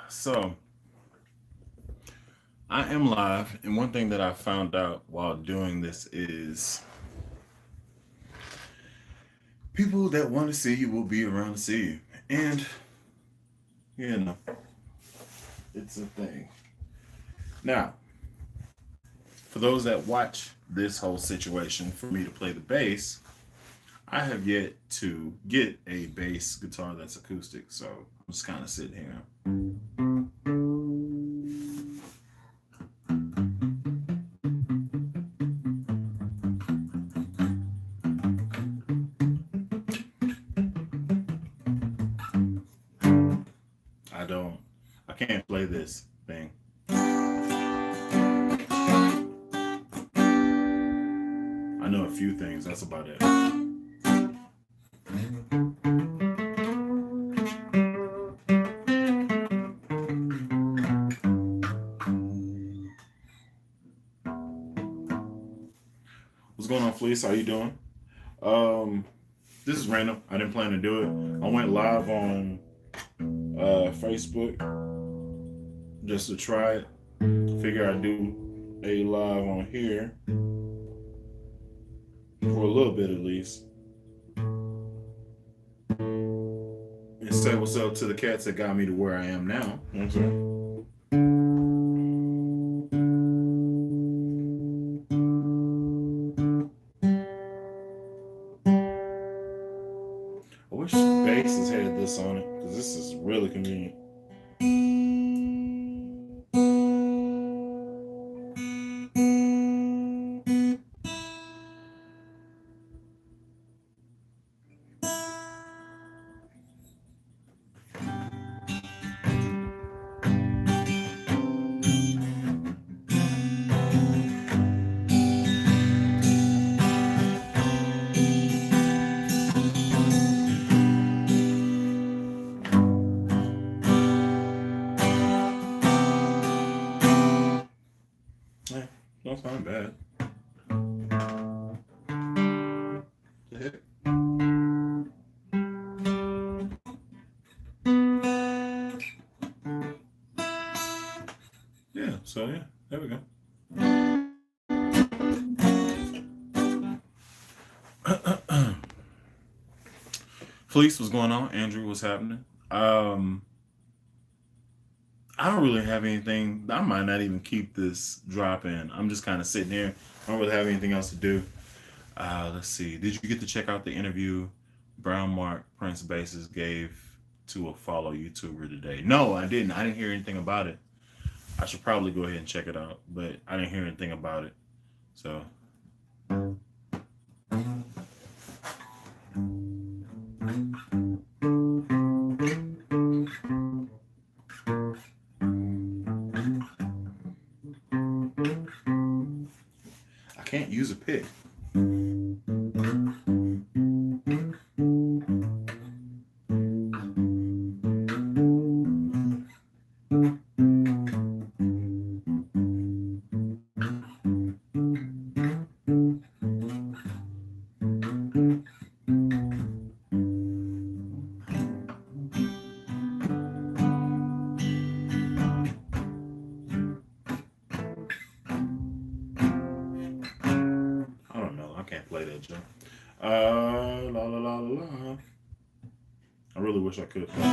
So I am live, and one thing that I found out while doing this is people that want to see you will be around to see you, and you know it's a thing. Now, for those that watch this whole situation, for me to play the bass, I have yet to get a bass guitar that's acoustic, so I'm just kind of sitting here. I don't, I can't play this thing. I know a few things. That's about it. What's going on, Fleece? How you doing? Um, this is random. I didn't plan to do it. I went live on Facebook just to try it. Figure I'd do a live on here for a little bit at least, and say what's up to the cats that got me to where I am now. You know what I'm saying? I wish Bases had this on it because this is really convenient. Yeah, that's not bad. Yeah, so yeah, there we go. Fleece, what's going on? Andrew, what's happening? I don't really have anything. I might not even keep this drop in. I'm just kind of sitting here. I don't really have anything else to do. Let's see. Did you get to check out the interview Brown Mark Prince Basis gave to a follow YouTuber today? No, I didn't. I didn't hear anything about it. I should probably go ahead and check it out, but I didn't hear anything about it. So I can't use a pick. I don't know. I can't play that, Joe. La la la la la. I really wish I could play.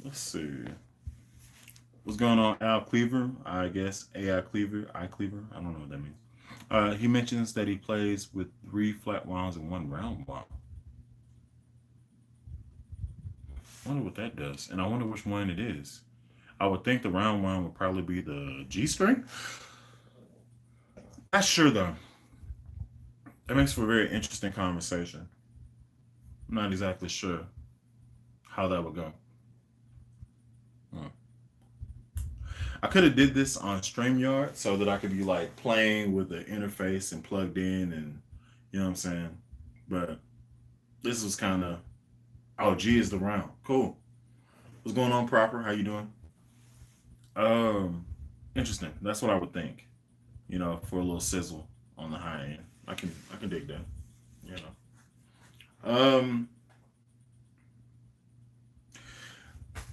Let's see. What's going on, Al Cleaver? I guess AI Cleaver, I Cleaver. I don't know what that means. He mentions that he plays with three flat wounds and one round wound. I wonder what that does, and I wonder which one it is. I would think the round one would probably be the G string. Not sure though. That makes for a very interesting conversation. I'm not exactly sure how that would go. Hmm. I could have did this on StreamYard so that I could be like playing with the interface and plugged in, and you know what I'm saying. But this was kind of, oh, G is the round. Cool. What's going on, Proper? How you doing? Um, Interesting. That's what I would think. You know, for a little sizzle on the high end, I can dig that. You know.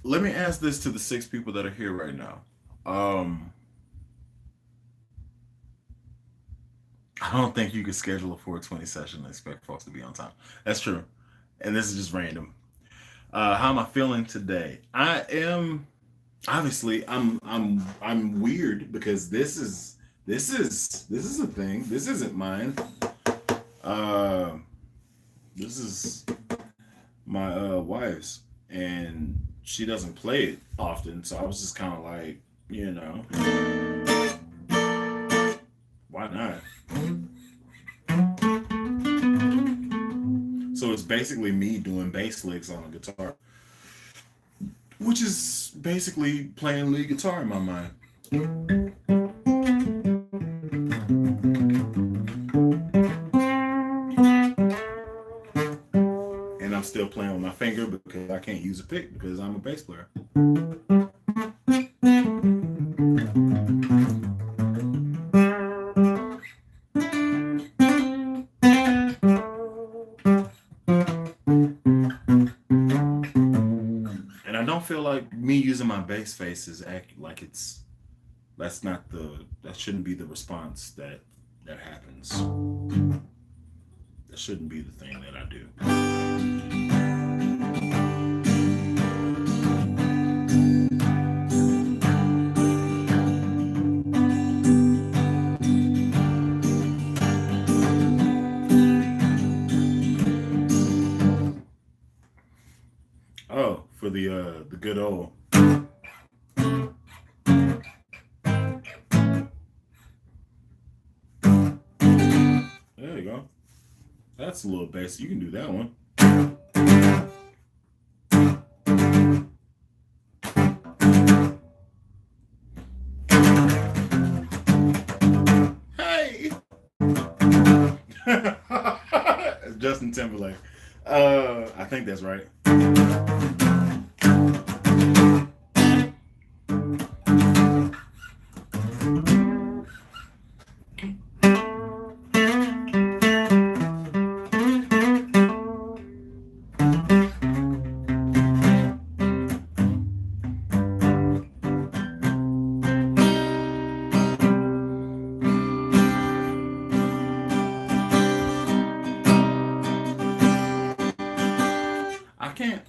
Let me ask this to the six people that are here right now. Um, I don't think you could schedule a 420 session and expect folks to be on time. That's true. And this is just random. How am I feeling today? I am obviously I'm weird because this is a thing. This isn't mine. Uh, this is my wife's, and she doesn't play it often. So I was just kind of like, you know, why not? So it's basically me doing bass licks on a guitar, which is basically playing lead guitar in my mind. And I'm still playing with my finger because I can't use a pick because I'm a bass player. And I don't feel like me using my bass face is act like it's that's not the that shouldn't be the response that happens. That shouldn't be the thing that I do. Oh, for the good old. There you go. That's a little bass. You can do that one. Hey. Justin Timberlake. I think that's right.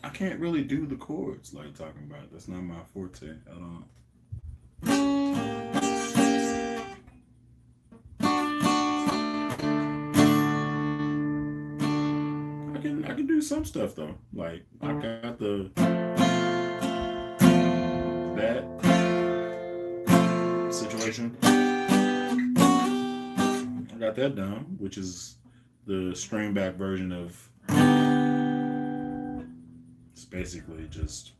I can't really do the chords like you're talking about. That's not my forte. I don't. I can do some stuff though. Like I got the that situation. I got that down, which is the string back version of. It's basically just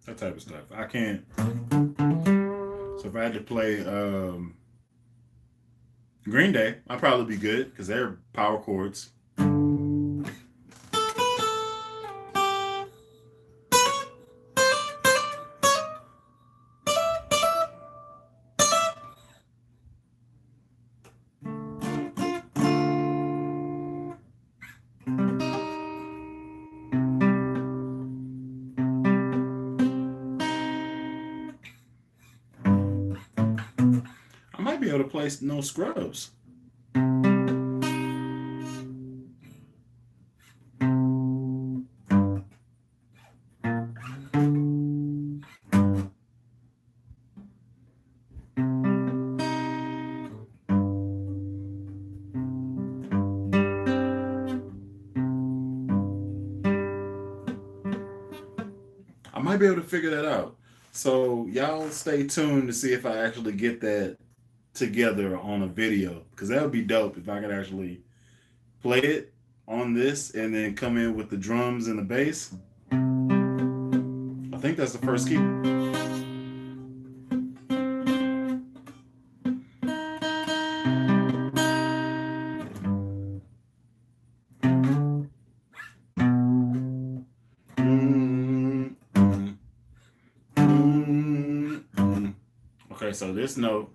that type of stuff. I can't. So if I had to play Green Day, I'd probably be good because they're power chords. I might be able to play No Scrubs. I might be able to figure that out. So y'all stay tuned to see if I actually get that together on a video because that would be dope if I could actually play it on this and then come in with the drums and the bass. I think that's the first key. Mm, mm, mm. Okay, so this note.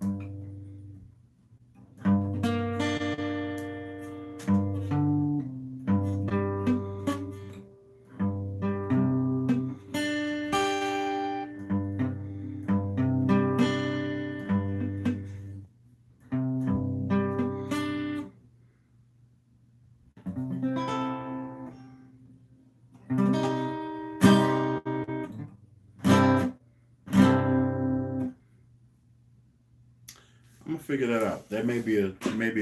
I'm gonna figure that out. That may be a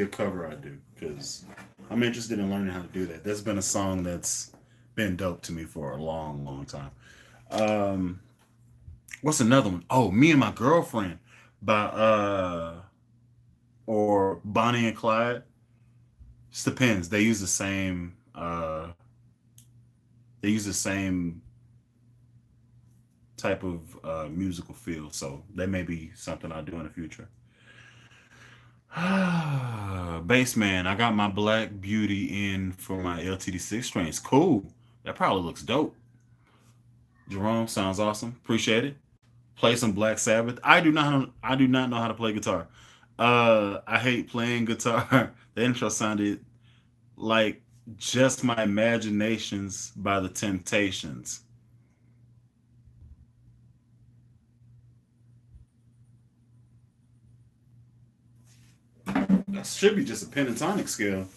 cover I do because I'm interested in learning how to do that. That's been a song that's been dope to me for a long, long time. Um, what's another one? Oh, Me and My Girlfriend by or Bonnie and Clyde. Just depends. They use the same type of musical feel, so that may be something I'll do in the future. Bassman, I got my Black Beauty in for my LTD 6 strings. Cool. That probably looks dope. Jerome, sounds awesome. Appreciate it. Play some Black Sabbath. I do not know how to play guitar. I hate playing guitar. The intro sounded like Just My Imaginations by the Temptations. That should be just a pentatonic scale.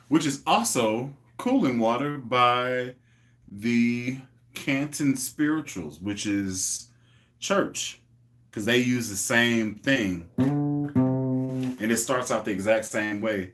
Which is also Cooling Water by the Canton Spirituals, which is church, because they use the same thing, and it starts out the exact same way.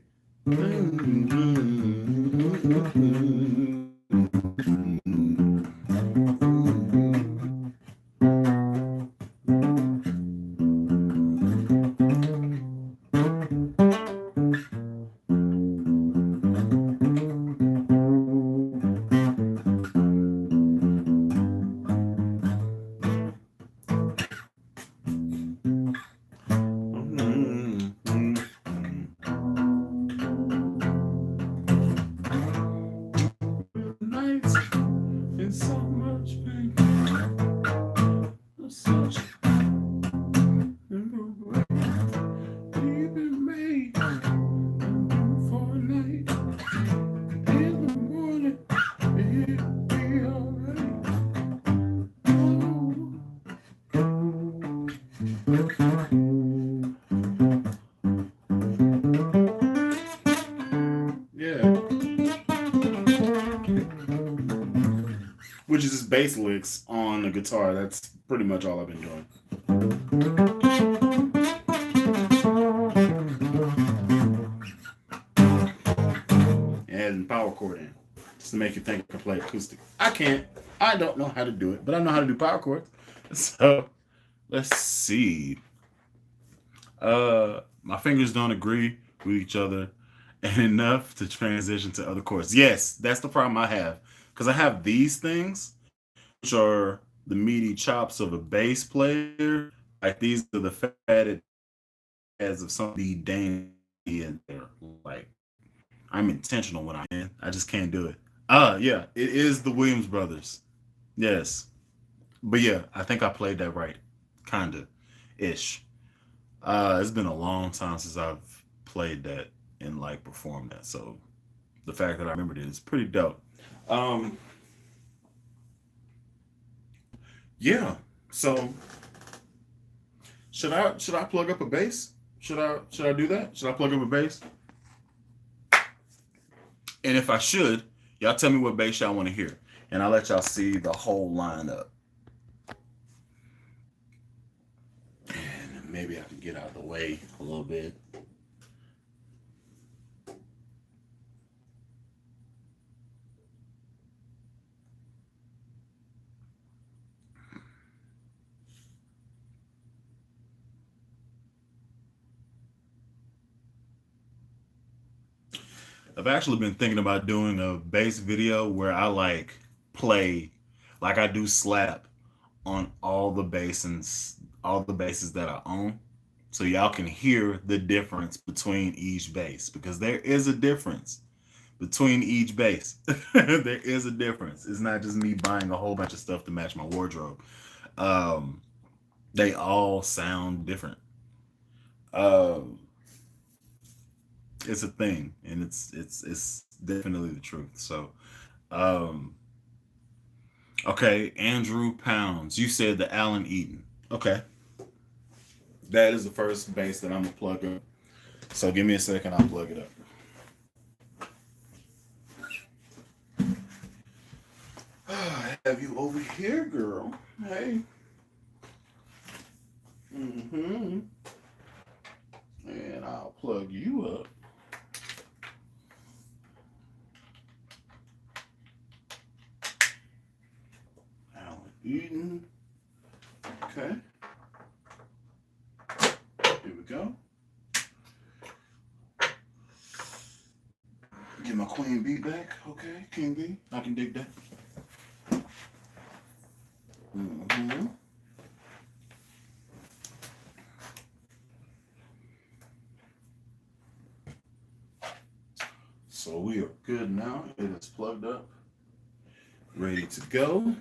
Nights in so much pain, such even made for a night in the morning. It'll be alright. Yeah, which is just bass licks on the guitar. That's pretty much all I've been doing. And power chord in, just to make you think I can play acoustic. I can't. I don't know how to do it, but I know how to do power chords. So let's see. My fingers don't agree with each other and enough to transition to other chords. Yes, that's the problem I have. Because I have these things, which are the meaty chops of a bass player. Like these are the fatted heads of somebody dainty and they're like I'm intentional when I'm in. I just can't do it. Yeah, it is the Williams brothers. Yes. But yeah, I think I played that right. Kinda. Ish. It's been a long time since I've played that and like performed that. So the fact that I remembered it is pretty dope. Um, yeah. So should I plug up a bass? Should I do that? Should I plug up a bass? And if I should, y'all tell me what bass y'all want to hear. And I'll let y'all see the whole lineup. And maybe I can get out of the way a little bit. I've actually been thinking about doing a bass video where I like play, like I do slap on all the basses that I own. So y'all can hear the difference between each bass because there is a difference between each bass. There is a difference. It's not just me buying a whole bunch of stuff to match my wardrobe. Um, they all sound different. Um, it's a thing, and it's definitely the truth. So, um, okay, Andrew Pounds, you said the Allen Eaton. Okay, that is the first bass that I'm gonna plug up. So give me a second, I'll plug it up. I have you over here, girl. Hey. Mm-hmm. And I'll plug you up. Allen Eaton. Okay. Here we go. Get my queen bee back. Okay, king bee. I can dig that. Mm-hmm. So we are good now. It is plugged up, ready to go.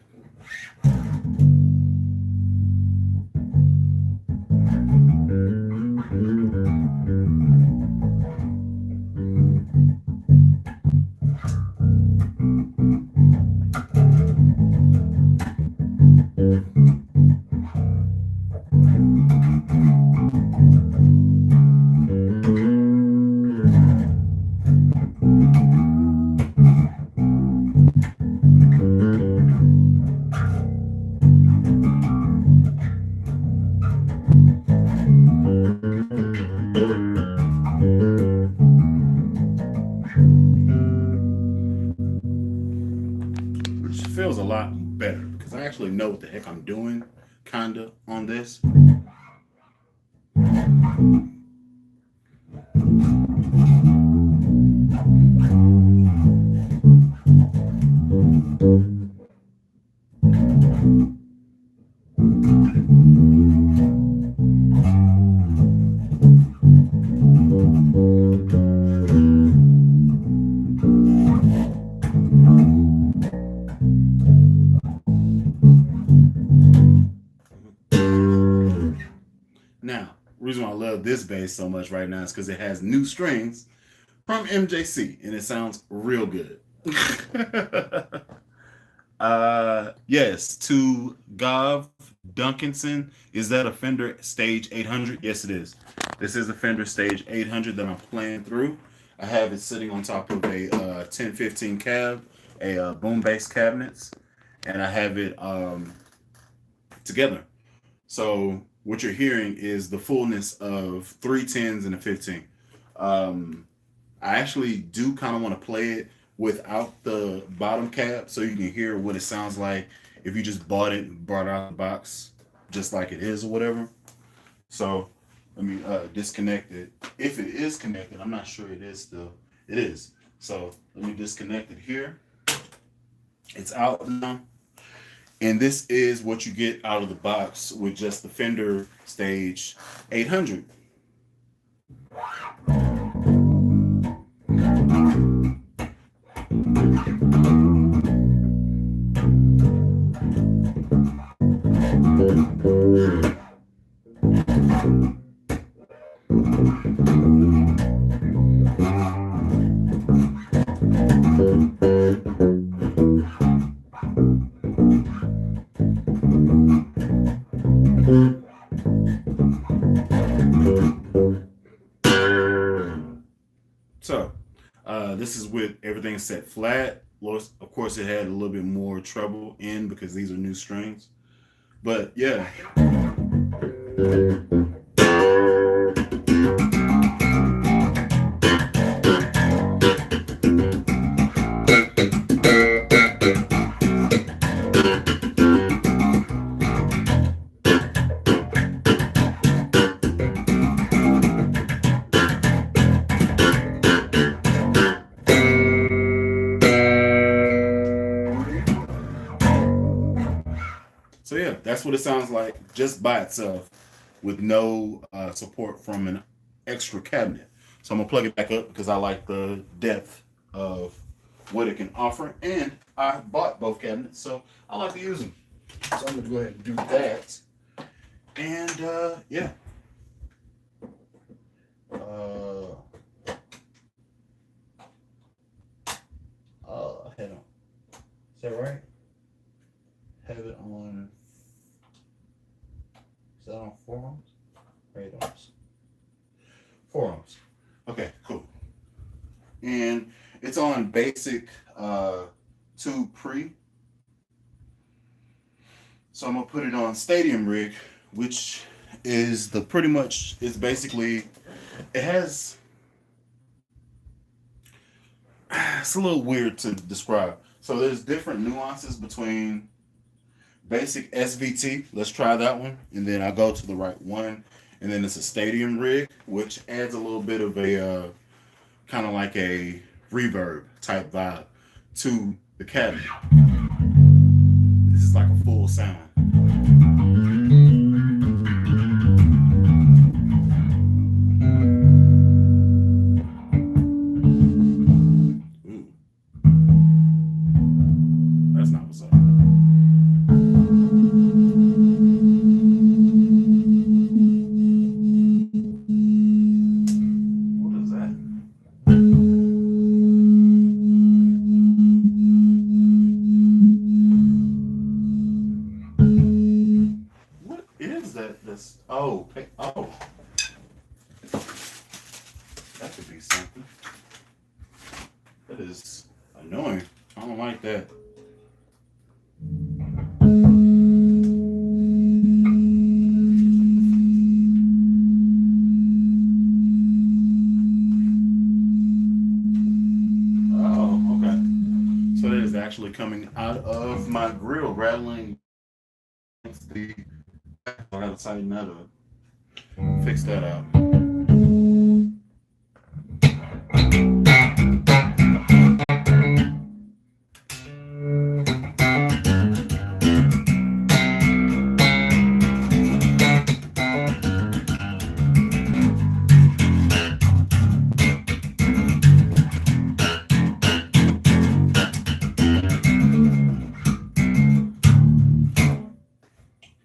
Which feels a lot better because I actually know what the heck I'm doing, kinda, on this. Now, the reason why I love this bass so much right now is because it has new strings from MJC and it sounds real good. Yes, to Gov Duncanson. Is that a Fender Stage 800? Yes, it is. This is a Fender Stage 800 that I'm playing through. I have it sitting on top of a 1015 cab, a boom bass cabinets, and I have it together. So what you're hearing is the fullness of three tens and a 15. I actually do kind of want to play it without the bottom cap so you can hear what it sounds like if you just bought it and brought it out of the box just like it is or whatever. So let me disconnect it. If it is connected, I'm not sure it is still. It is. So let me disconnect it here. It's out now. And this is what you get out of the box with just the Fender Stage 800. So, this this is with everything set flat. Well, of course, it had a little bit more treble in because these are new strings. But yeah. So yeah, that's what it sounds like just by itself, with no support from an extra cabinet. So I'm gonna plug it back up because I like the depth of what it can offer, and I bought both cabinets, so I like to use them. So I'm gonna go ahead and do that. And yeah, head on. Is that right? Have it on. Is that on forearms? Right arms. Forearms. Okay, cool. And it's on basic tube pre. So I'm gonna put it on stadium rig, which is the pretty much, it's basically, it has, it's a little weird to describe. So there's different nuances between basic SVT. Let's try that one, and then I go to the right one, and then it's a stadium rig, which adds a little bit of a kind of like a reverb type vibe to the cabinet. This is like a full sound. Ooh. That's not what's up. Oh, that could be something. That is annoying. I don't like that. Oh, okay. So that is actually coming out of my grill, rattling against the. I gotta tighten that up. Fix that out.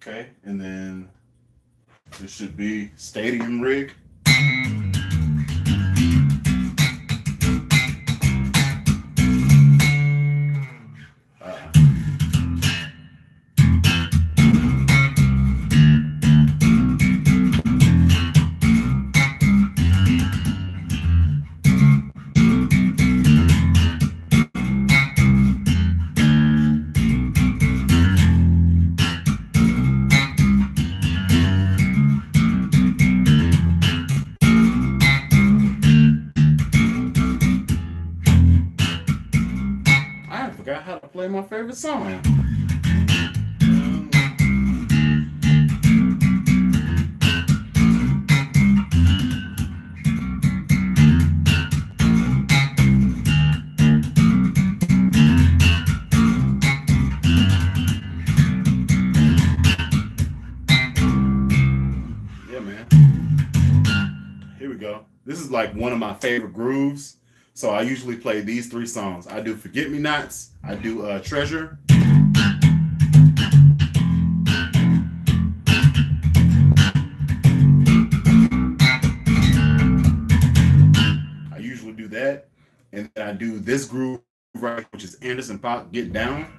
Okay, and then this should be stadium rig. I forgot how to play my favorite song. Yeah, man. Here we go. This is like one of my favorite grooves. So I usually play these three songs. I do Forget Me Nots. I do Treasure. I usually do that. And then I do this groove, right, which is Anderson Pop, Get Down.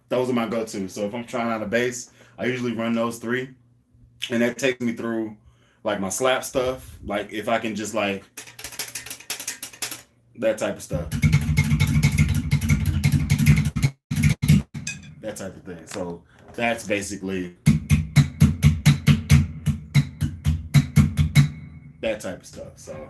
those are my go-to. So if I'm trying out a bass, I usually run those three, and that takes me through like my slap stuff. Like if I can just like that type of stuff, that type of thing. So that's basically that type of stuff. So.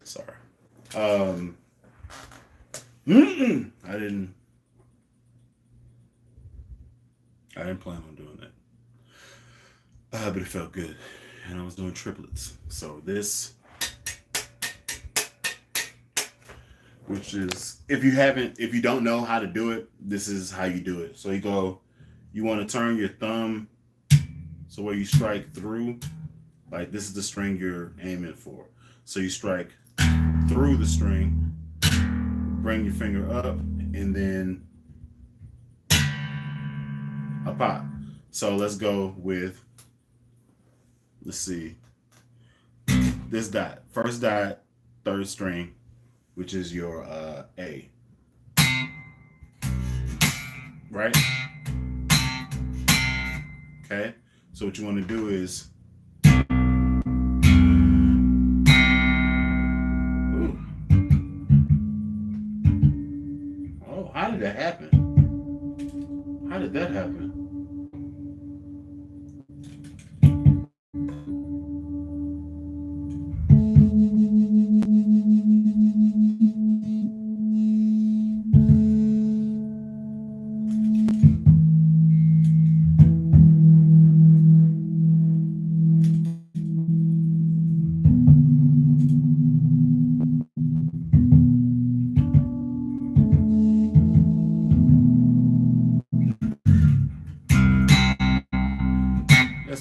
Sorry. I didn't plan on doing that. But it felt good. And I was doing triplets. So this, which is, if you don't know how to do it, this is how you do it. So you want to turn your thumb so where you strike through, like this is the string you're aiming for. So you strike through the string, bring your finger up, and then a pop. So let's go with, let's see, this dot. First dot, third string, which is your A. Right? Okay? So what you want to do is, how did that happen? How did that happen?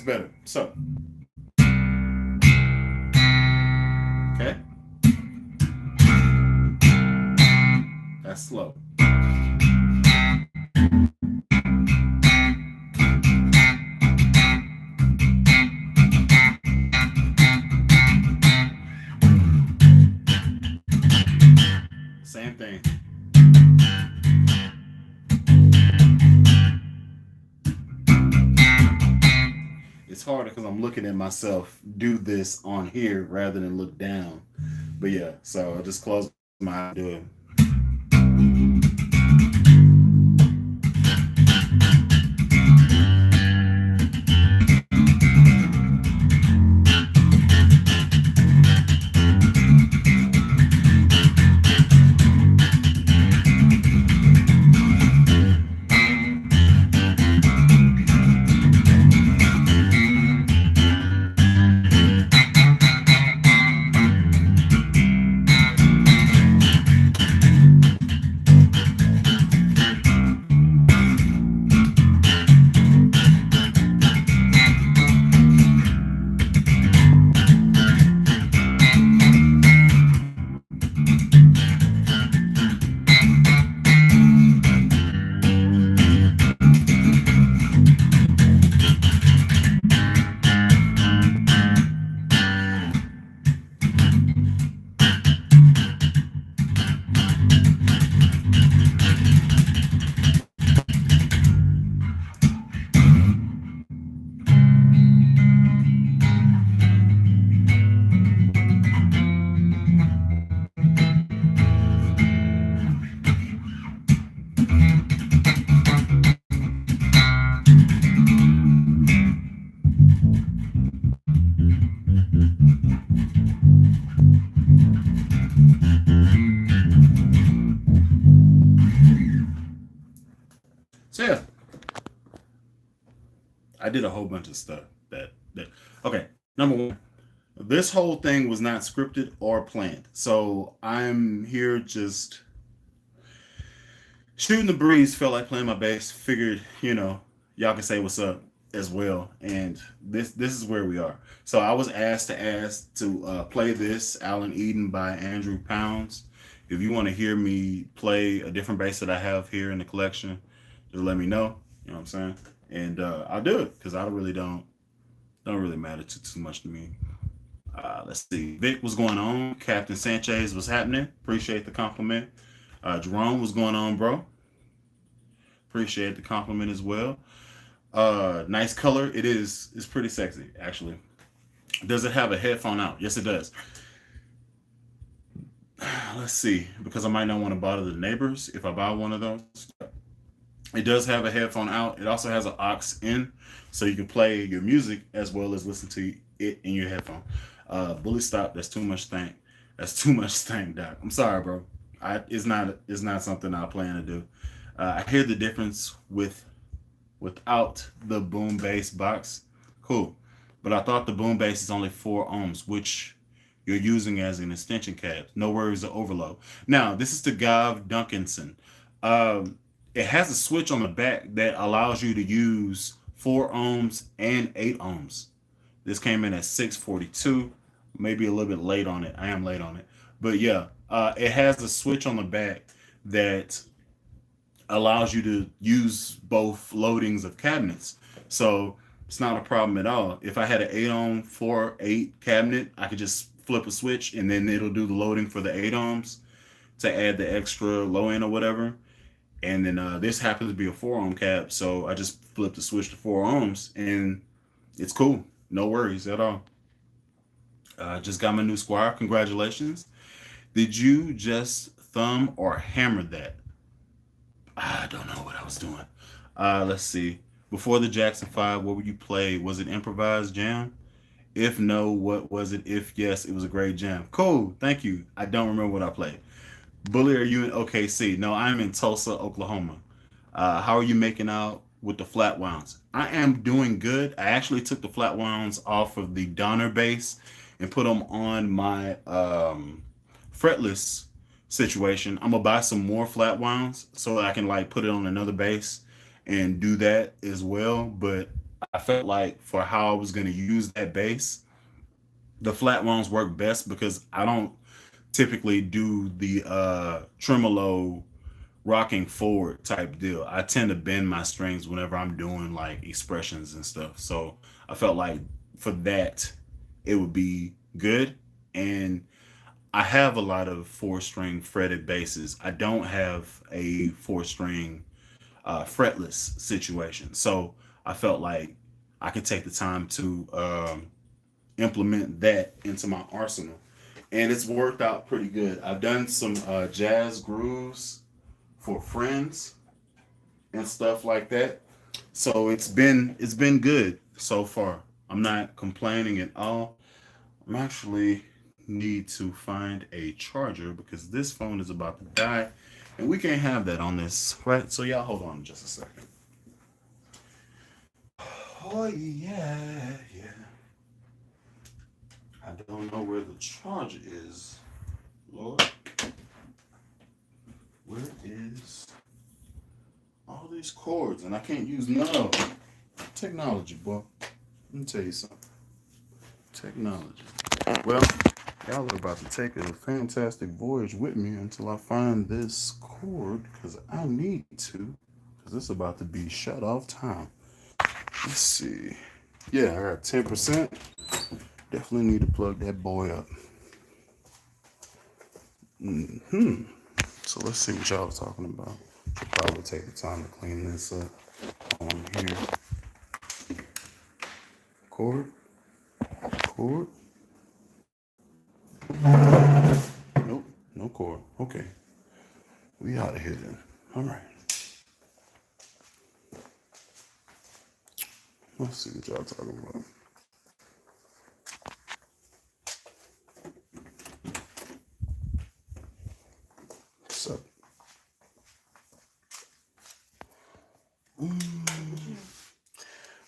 Better. So, okay, that's slow. Same thing. It's harder because I'm looking at myself do this on here rather than look down. But yeah, so I just close my eye to do it. did a whole bunch of stuff that okay. Number one, this whole thing was not scripted or planned. So I'm here just shooting the breeze, felt like playing my bass, figured, y'all can say what's up as well. And this is where we are. So I was asked to play this Alan Eden by Andrew Pounds. If you want to hear me play a different bass that I have here in the collection, just let me know. You know what I'm saying? And I'll do it because I don't really matter too much to me. Let's see. Vic, what's going on? Captain Sanchez, what's happening? Appreciate the compliment. Jerome, what's going on, bro? Appreciate the compliment as well. Nice color. It is. It's pretty sexy, actually. Does it have a headphone out? Yes, it does. Let's see. Because I might not want to bother the neighbors if I buy one of those. It does have a headphone out. It also has an aux in, so you can play your music as well as listen to it in your headphone. Bully stop. That's too much stank. That's too much stank, Doc. I'm sorry, bro. It's not something I plan to do. I hear the difference without the boom bass box. Cool. But I thought the boom bass is only 4 ohms, which you're using as an extension cab. No worries or overload. Now, this is the Gav Duncanson. It has a switch on the back that allows you to use 4 ohms and 8 ohms. This came in at 642. Maybe a little bit late on it. I am late on it. But yeah, it has a switch on the back that allows you to use both loadings of cabinets. So it's not a problem at all. If I had an 8 ohm 4/8 cabinet, I could just flip a switch and then it'll do the loading for the 8 ohms to add the extra low end or whatever. And then this happens to be a 4 ohm cab, so I just flipped the switch to 4 ohms and it's cool. No worries at all. Just got my new Squire. Congratulations. Did you just thumb or hammer that? I don't know what I was doing. Let's see. Before the Jackson 5, what would you play? Was it improvised jam? If no, what was it? If yes, it was a great jam. Cool. Thank you. I don't remember what I played. Bully, are you in OKC? No, I'm in Tulsa, Oklahoma. How are you making out with the flat wounds? I am doing good. I actually took the flat wounds off of the Donner bass and put them on my fretless situation. I'm gonna buy some more flat wounds so I can like put it on another bass and do that as well. But I felt like for how I was gonna use that bass, the flat wounds work best because I don't typically do the tremolo rocking forward type deal. I tend to bend my strings whenever I'm doing like expressions and stuff. So I felt like for that it would be good. And I have a lot of 4-string fretted basses. I don't have a 4-string fretless situation. So I felt like I could take the time to implement that into my arsenal. And it's worked out pretty good. I've done some jazz grooves for friends and stuff like that. So it's been good so far. I'm not complaining at all. I'm actually need to find a charger because this phone is about to die and we can't have that on this, right? So y'all hold on just a second. Oh yeah. I don't know where the charger is. Lord. Where is all these cords? And I can't use none of them. Technology, boy. Let me tell you something. Technology. Well, y'all are about to take a fantastic voyage with me until I find this cord because I need to. Because it's about to be shut off time. Let's see. Yeah, I got 10%. Definitely need to plug that boy up. So let's see what y'all are talking about. Should probably take the time to clean this up on here. Cord. Nope, no cord. Okay. We out of here then. All right. Let's see what y'all talking about. What's up?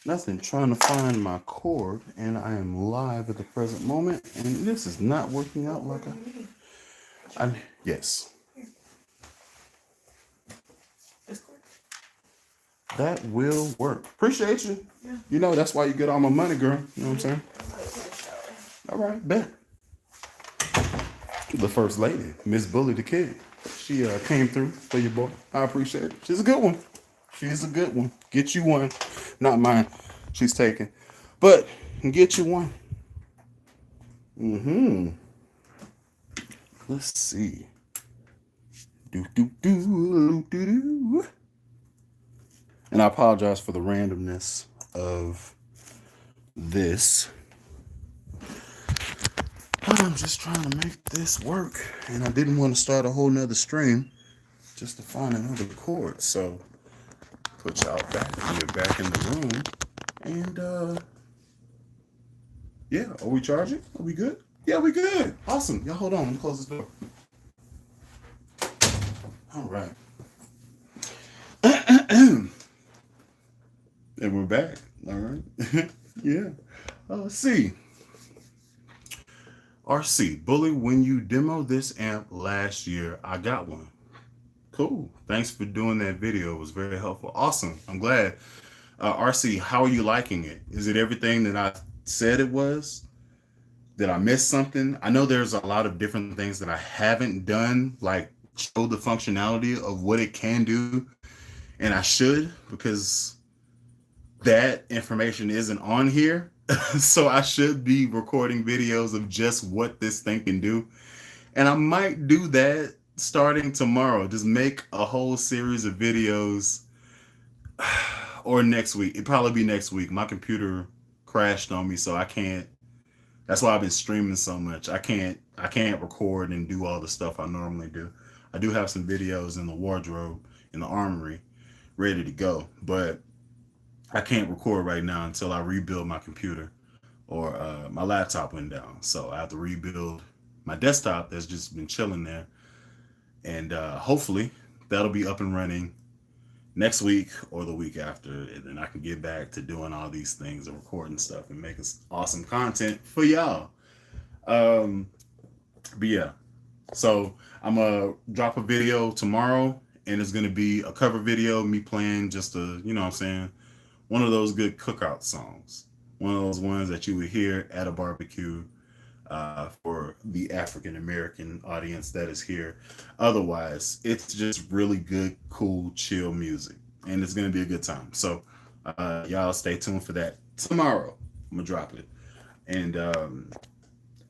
Nothing. Trying to find my cord, and I am live at the present moment, and this is not working out like yes. That will work. Appreciate you. Yeah. You know, that's why you get all my money, girl. You know what I'm saying? All right, bet. The first lady, Miss Bully the Kid. She came through for your boy. I appreciate it. She's a good one. She's a good one. Get you one. Not mine. She's taken. But get you one. Mm-hmm. Let's see. Do do do do do. And I apologize for the randomness of this. I'm just trying to make this work. And I didn't want to start a whole nother stream just to find another chord. So put y'all back. You're back in the room. And yeah, are we charging? Are we good? Yeah, we good. Awesome. Y'all hold on. Let me close this door. All right. And we're back. All right. Yeah. Let's see. RC, Bully, when you demoed this amp last year, I got one. Cool. Thanks for doing that video. It was very helpful. Awesome. I'm glad. RC, how are you liking it? Is it everything that I said it was? Did I miss something? I know there's a lot of different things that I haven't done, like show the functionality of what it can do. And I should, because that information isn't on here. So I should be recording videos of just what this thing can do. And I might do that starting tomorrow. Just make a whole series of videos or next week. It'd probably be next week. My computer crashed on me, so I can't. That's why I've been streaming so much. I can't record and do all the stuff I normally do. I do have some videos in the wardrobe, in the armory, ready to go. But I can't record right now until I rebuild my computer or my laptop went down. So I have to rebuild my desktop that's just been chilling there. And hopefully that'll be up and running next week or the week after. And then I can get back to doing all these things and recording stuff and making awesome content for y'all. But yeah, so I'm going to drop a video tomorrow, and it's going to be a cover video, me playing just a, you know what I'm saying, one of those good cookout songs. One of those ones that you would hear at a barbecue for the African American audience that is here. Otherwise, it's just really good, cool, chill music. And it's going to be a good time. So, y'all stay tuned for that. Tomorrow, I'm going to drop it. And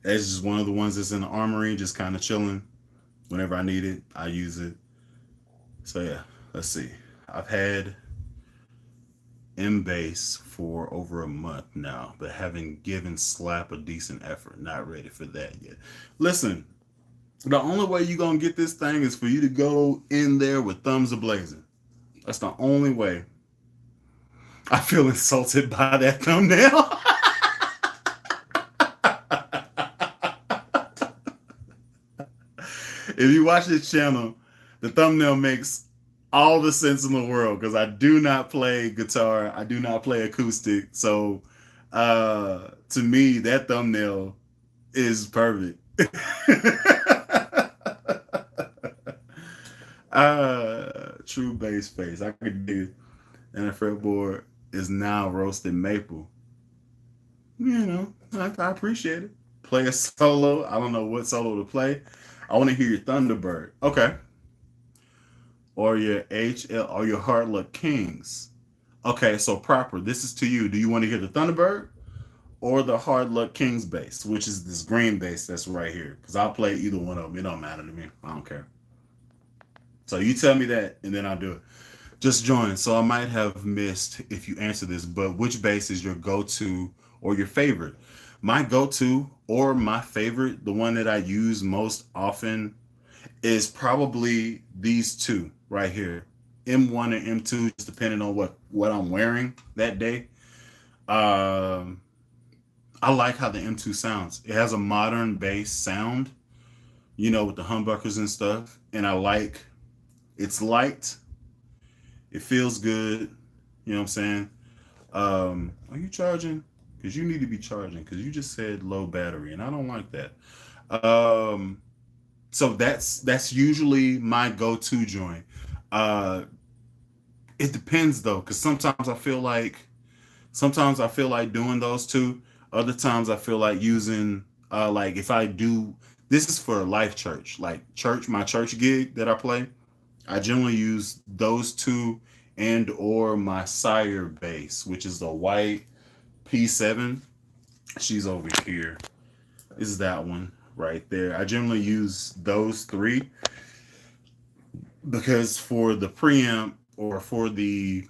it's just one of the ones that's in the armory, just kind of chilling. Whenever I need it, I use it. So, yeah, let's see. I've had M-Bass for over a month now, but haven't given Slap a decent effort. Not ready for that yet. Listen, the only way you're going to get this thing is for you to go in there with thumbs a-blazing. That's the only way. I feel insulted by that thumbnail. If you watch this channel, the thumbnail makes all the sense in the world because I do not play guitar. I do not play acoustic. So to me, that thumbnail is perfect. True bass face. I could do it. And the fretboard is now roasted maple. You know, I appreciate it. Play a solo. I don't know what solo to play. I want to hear your Thunderbird. Okay. Or your HL or your Hard Luck Kings. Okay, so proper. This is to you. Do you want to hear the Thunderbird or the Hard Luck Kings bass, which is this green bass that's right here? Because I'll play either one of them. It don't matter to me. I don't care. So you tell me that, and then I'll do it. Just join. So I might have missed if you answer this, but which bass is your go-to or your favorite? My go-to or my favorite, the one that I use most often, is probably these two right here, M1 and M2, just depending on what I'm wearing that day. I like how the M2 sounds. It has a modern bass sound, you know, with the humbuckers and stuff, and I like it's light. It feels good. You know what I'm saying? Are you charging? Because you need to be charging. Because you just said low battery, and I don't like that. Um, so that's usually my go-to joint. Uh, it depends though, because sometimes I feel like doing those two. Other times I feel like using like if I do this is for life church, like my church gig that I play. I generally use those two and or my sire bass, which is the white P7. She's over here. Is that one right there? I generally use those three because for the preamp or for the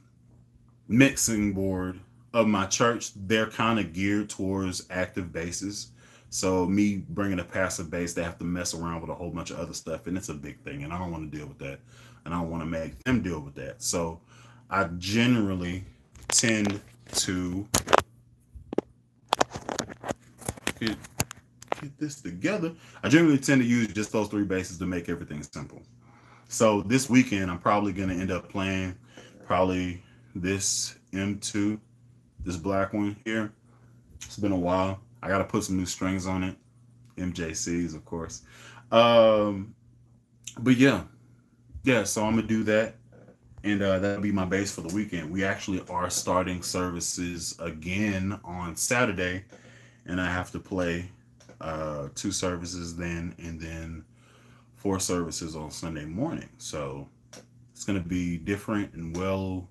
mixing board of my church, they're kind of geared towards active basses. So me bringing a passive bass, they have to mess around with a whole bunch of other stuff, and it's a big thing, and I don't want to deal with that, and I don't want to make them deal with that. So I generally tend to get, get this together. I generally tend to use just those three basses to make everything simple. So this weekend, I'm probably going to end up playing probably this M2, this black one here. It's been a while. I got to put some new strings on it. MJCs, of course. Um, but yeah. So I'm gonna do that, and that'll be my base for the weekend. We actually are starting services again on Saturday, and I have to play two services then, and then four services on Sunday morning. So it's gonna be different and well.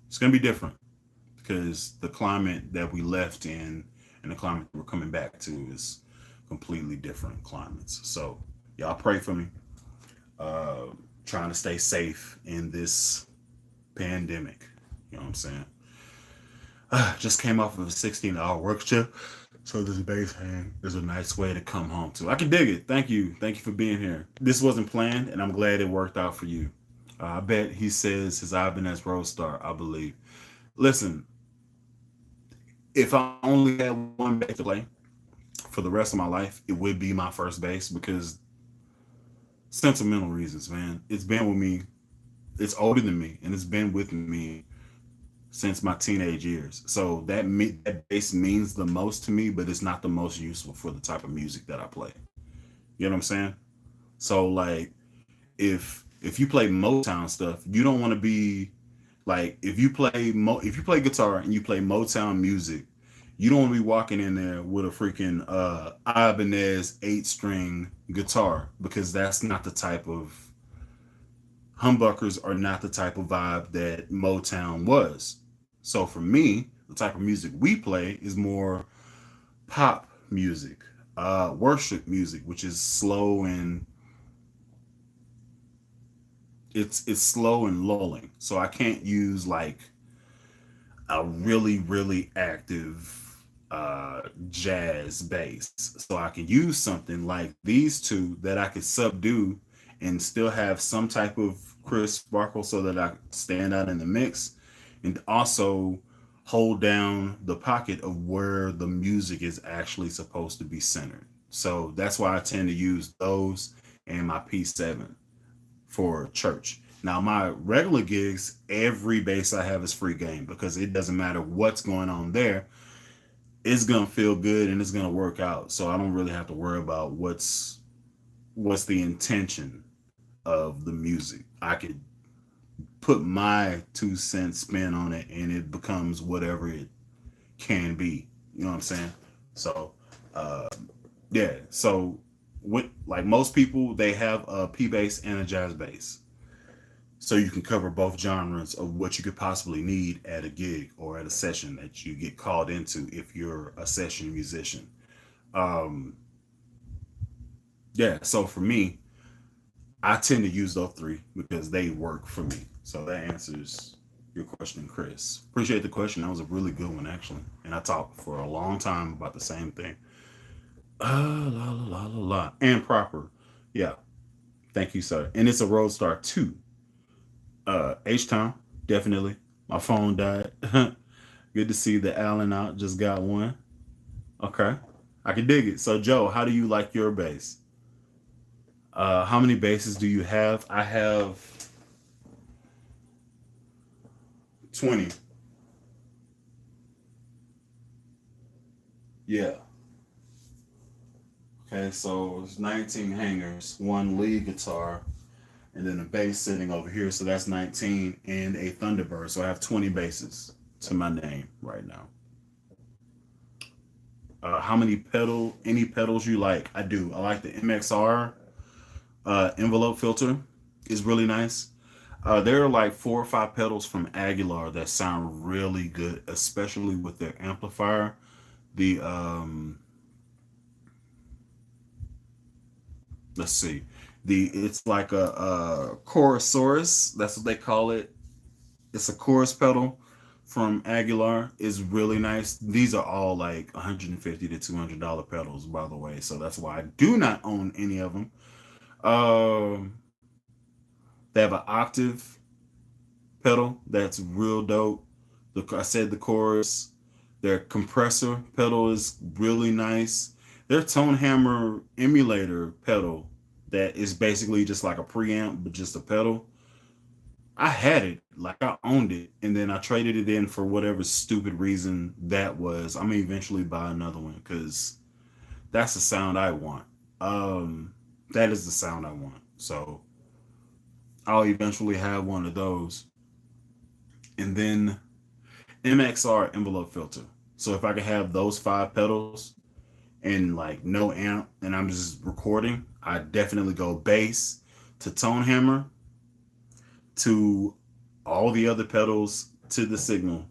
It's gonna be different because the climate that we left in and the climate we're coming back to is completely different climates. So y'all pray for me. Uh, Trying to stay safe in this pandemic. You know what I'm saying? Just came off of a 16-hour work shift. So this bass hang is a nice way to come home to. I can dig it. Thank you. Thank you for being here. This wasn't planned, and I'm glad it worked out for you. I bet he says his Ibanez Roadstar, I believe. Listen, if I only had one bass to play for the rest of my life, it would be my first bass because sentimental reasons, man. It's been with me. It's older than me, and it's been with me since my teenage years. So that bass means the most to me, but it's not the most useful for the type of music that I play. You know what I'm saying? So like, if you play Motown stuff, you don't want to be like if you play guitar and you play Motown music, you don't want to be walking in there with a freaking Ibanez 8-string guitar because that's not the type of humbuckers are not the type of vibe that Motown was. So for me, the type of music we play is more pop music, worship music, which is slow and it's slow and lulling. So I can't use like a really active jazz bass. So I can use something like these two that I could subdue and still have some type of crisp sparkle so that I stand out in the mix and also hold down the pocket of where the music is actually supposed to be centered. So that's why I tend to use those and my P7 for church. Now, my regular gigs, every bass I have is free game because it doesn't matter what's going on there. It's gonna feel good and it's gonna work out. So I don't really have to worry about what's the intention of the music. I could put my 2 cent spin on it and it becomes whatever it can be. You know what I'm saying? So uh yeah. So with like most people, they have a P bass and a jazz bass. So you can cover both genres of what you could possibly need at a gig or at a session that you get called into if you're a session musician. Um, yeah, so for me, I tend to use those three because they work for me. So that answers your question, Chris. Appreciate the question. That was a really good one, actually. And I talked for a long time about the same thing. La la la la la. And proper. Yeah. Thank you, sir. And it's a Roadstar 2. H-Town, definitely. My phone died. Good to see the Allen out. Just got one. Okay. I can dig it. So, Joe, how do you like your bass? How many basses do you have? I have 20. Yeah. Okay, so it's 19 hangers, one lead guitar, and then a bass sitting over here. So that's 19 and a Thunderbird. So I have 20 basses to my name right now. How many any pedals you like? I do. I like the MXR envelope filter. Is really nice. There are like 4 or 5 pedals from Aguilar that sound really good, especially with their amplifier. The let's see, it's like a chorusaurus. That's what they call it. It's a chorus pedal from Aguilar. Is really nice. These are all like $150 to $200 pedals, by the way. So that's why I do not own any of them. Um, they have an octave pedal that's real dope. I said the chorus. Their compressor pedal is really nice. Their tone hammer emulator pedal that is basically just like a preamp but just a pedal. I had it, like I owned it, and then I traded it in for whatever stupid reason that was. I'm gonna eventually buy another one because that's the sound I want. Um, that is the sound I want. So I'll eventually have one of those, and then MXR envelope filter. So if I could have those 5 pedals and like no amp and I'm just recording, I definitely go bass to tone hammer to all the other pedals to the signal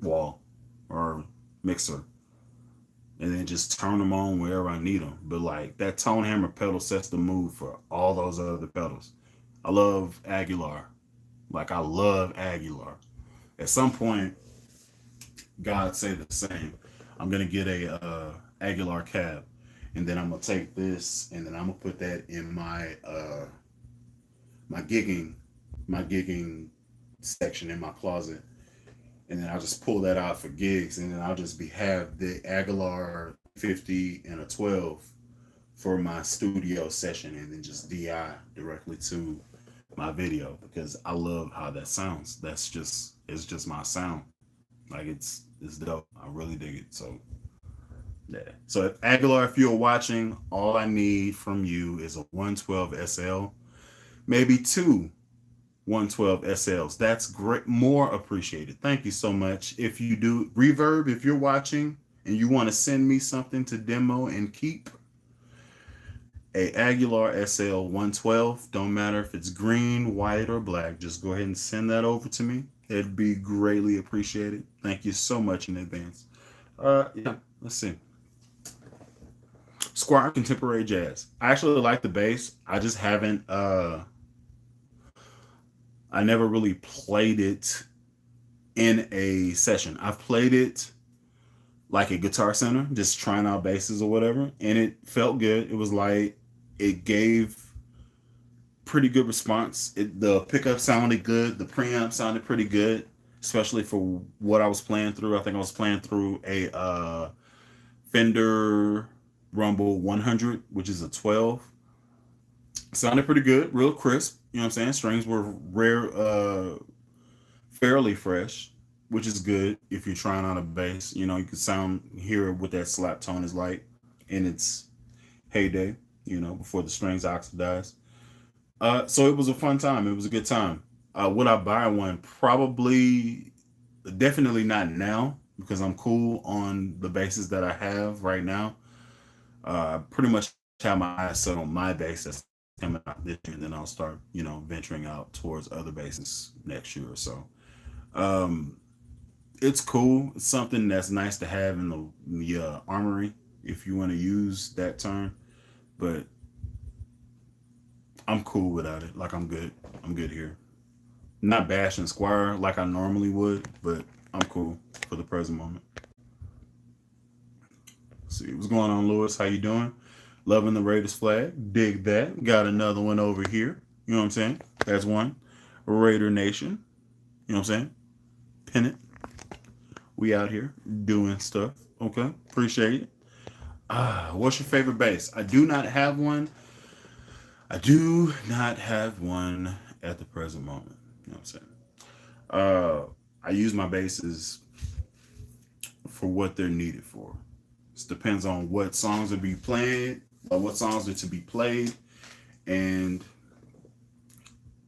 wall or mixer, and then just turn them on wherever I need them. But like that tone hammer pedal sets the mood for all those other pedals. I love Aguilar. Like I love Aguilar. At some point, God say the same. I'm gonna get a Aguilar cab, and then I'm gonna take this, and then I'm gonna put that in my gigging my gigging section in my closet, and then I'll just pull that out for gigs, and then I'll just be have the Aguilar 50 and a 12 for my studio session, and then just DI directly to my video because I love how that sounds. It's just my sound. Like it's dope. I really dig it. So yeah. So if Aguilar, if you're watching, all I need from you is a 112 SL, maybe 2 112 SLs. That's great. More appreciated. Thank you so much. If you do reverb, if you're watching and you want to send me something to demo and keep, a Aguilar SL 112, don't matter if it's green, white, or black, just go ahead and send that over to me. It'd be greatly appreciated. Thank you so much in advance. Yeah, let's see. Squire Contemporary Jazz. I actually like the bass. I just haven't I never really played it in a session. I've played it like a Guitar Center, just trying out basses or whatever, and it felt good. It was like it gave pretty good response. The pickup sounded good. The preamp sounded pretty good, especially for what I was playing through. I think I was playing through a Fender Rumble 100, which is a 12. Sounded pretty good, real crisp. You know what I'm saying? Strings were fairly fresh, which is good if you're trying on a bass. You know, you can hear what that slap tone is like in its heyday. You know, before the strings oxidize. So it was a fun time. It was a good time. Would I buy one? Probably, definitely not now because I'm cool on the bases that I have right now. Pretty much have my eyes set on my bass that's coming out this year, and then I'll start, venturing out towards other bases next year or so. Um, it's cool. It's something that's nice to have in the armory if you want to use that term, but I'm cool without it. Like I'm good. I'm good here. Not bashing Squire like I normally would, but I'm cool for the present moment. Let's see what's going on, Lewis. How you doing? Loving the Raiders flag. Dig that. Got another one over here. You know what I'm saying? That's one. Raider Nation. You know what I'm saying? Pin it. We out here doing stuff. Okay. Appreciate it. What's your favorite bass? I do not have one. I do not have one at the present moment. You know what I'm saying? I use my basses for what they're needed for. It depends on what songs are be played, or what songs are to be played, and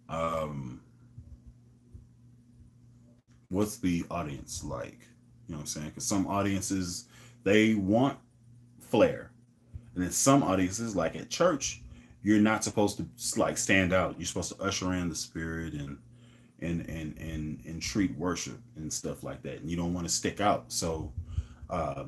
um, what's the audience like? You know what I'm saying? Because some audiences, they want flair, and then some audiences, like at church, you're not supposed to like stand out. You're supposed to usher in the spirit and treat worship and stuff like that. And you don't want to stick out. So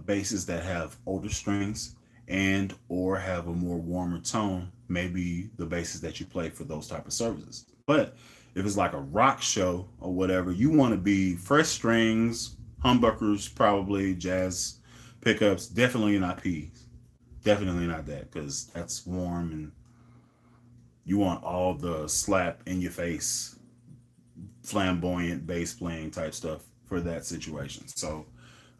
basses that have older strings and or have a more warmer tone, maybe the basses that you play for those type of services. But if it's like a rock show or whatever, you want to be fresh strings, humbuckers, probably jazz pickups. Definitely not P's. Definitely not that, because that's warm, and you want all the slap in your face, flamboyant bass playing type stuff for that situation. So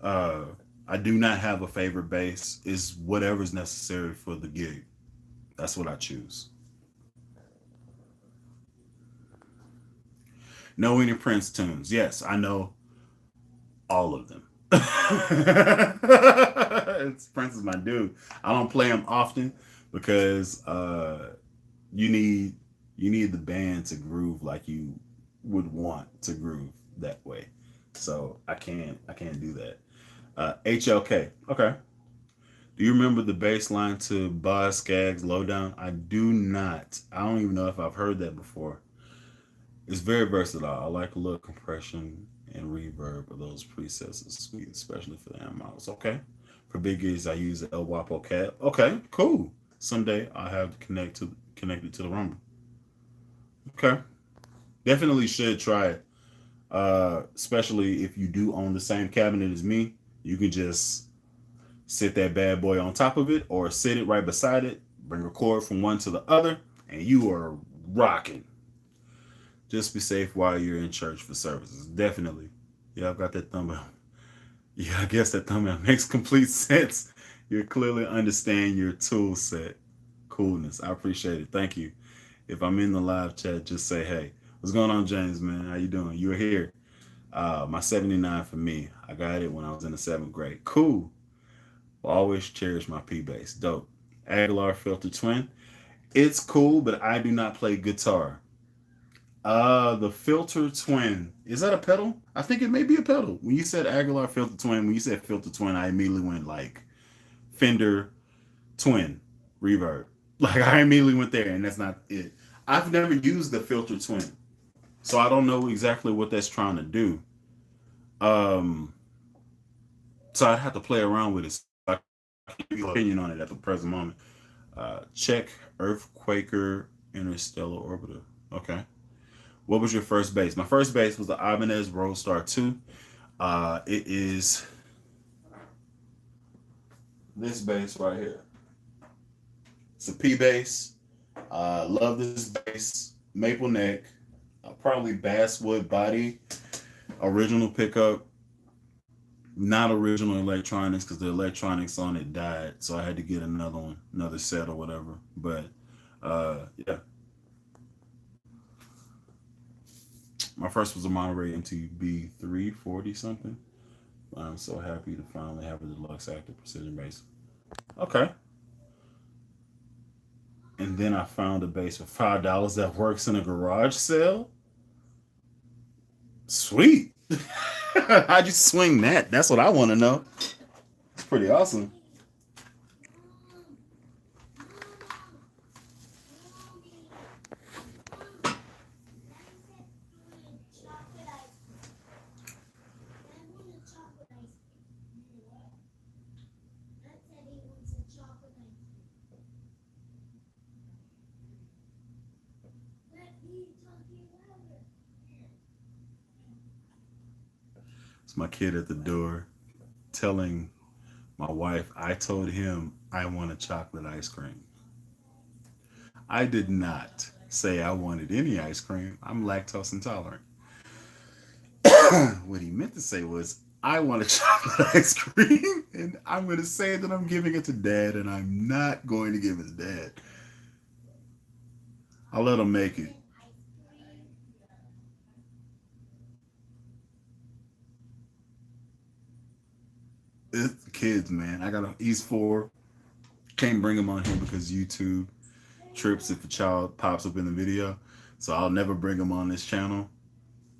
uh, I do not have a favorite bass. It's whatever's necessary for the gig. That's what I choose. Know any Prince tunes? Yes, I know all of them. Prince is my dude. I don't play him often because you need you need the band to groove like you would want to groove that way. So I can't do that. HLK. Okay. Do you remember the bass line to Boz Scaggs Lowdown? I do not. I don't even know if I've heard that before. It's very versatile. I like a little compression and reverb of those presets. It's sweet, especially for the amp models. Okay. For big gigs, I use the El Wapo cab. Okay, cool. Someday I'll have to connect it to the Rumble. Okay. Definitely should try it. Especially if you do own the same cabinet as me, you can just sit that bad boy on top of it or sit it right beside it, bring a cord from one to the other, and you are rocking. Just be safe while you're in church for services. Definitely. Yeah, I've got that thumbnail. Yeah, I guess that thumbnail makes complete sense. You clearly understand your tool set. Coolness. I appreciate it. Thank you. If I'm in the live chat, just say, hey, what's going on, James, man? How you doing? You're here. My 79 for me. I got it when I was in the 7th grade. Cool. Will always cherish my P bass. Dope. Aguilar Filter Twin. It's cool, but I do not play guitar. The Filter Twin. Is that a pedal? I think it may be a pedal. When you said Aguilar Filter Twin, when you said Filter Twin, I immediately went like Fender Twin reverb. Like I immediately went there, and that's not it. I've never used the Filter Twin, so I don't know exactly what that's trying to do. Um, so I'd have to play around with it. So I can't give you an opinion on it at the present moment. Check Earthquaker Interstellar Orbiter. Okay. What was your first bass? My first bass was the Ibanez Roadstar 2. It is this bass right here. It's a P bass. Love this bass. Maple neck. Probably basswood body. Original pickup. Not original electronics because the electronics on it died. So I had to get another one, another set or whatever. But yeah. My first was a Monterey MTB 340 something. I'm so happy to finally have a deluxe active precision bass. Okay. And then I found a bass for $5 that works in a garage sale. Sweet. How'd you swing that? That's what I want to know. It's pretty awesome. It's my kid at the door telling my wife I told him I wanted chocolate ice cream. I did not say I wanted any ice cream. I'm lactose intolerant. What he meant to say was, I want a chocolate ice cream, and I'm going to say that I'm giving it to dad, and I'm not going to give it to dad. I'll let him make it. It's kids, man. He's 4. Can't bring him on here because YouTube trips if a child pops up in the video. So I'll never bring him on this channel,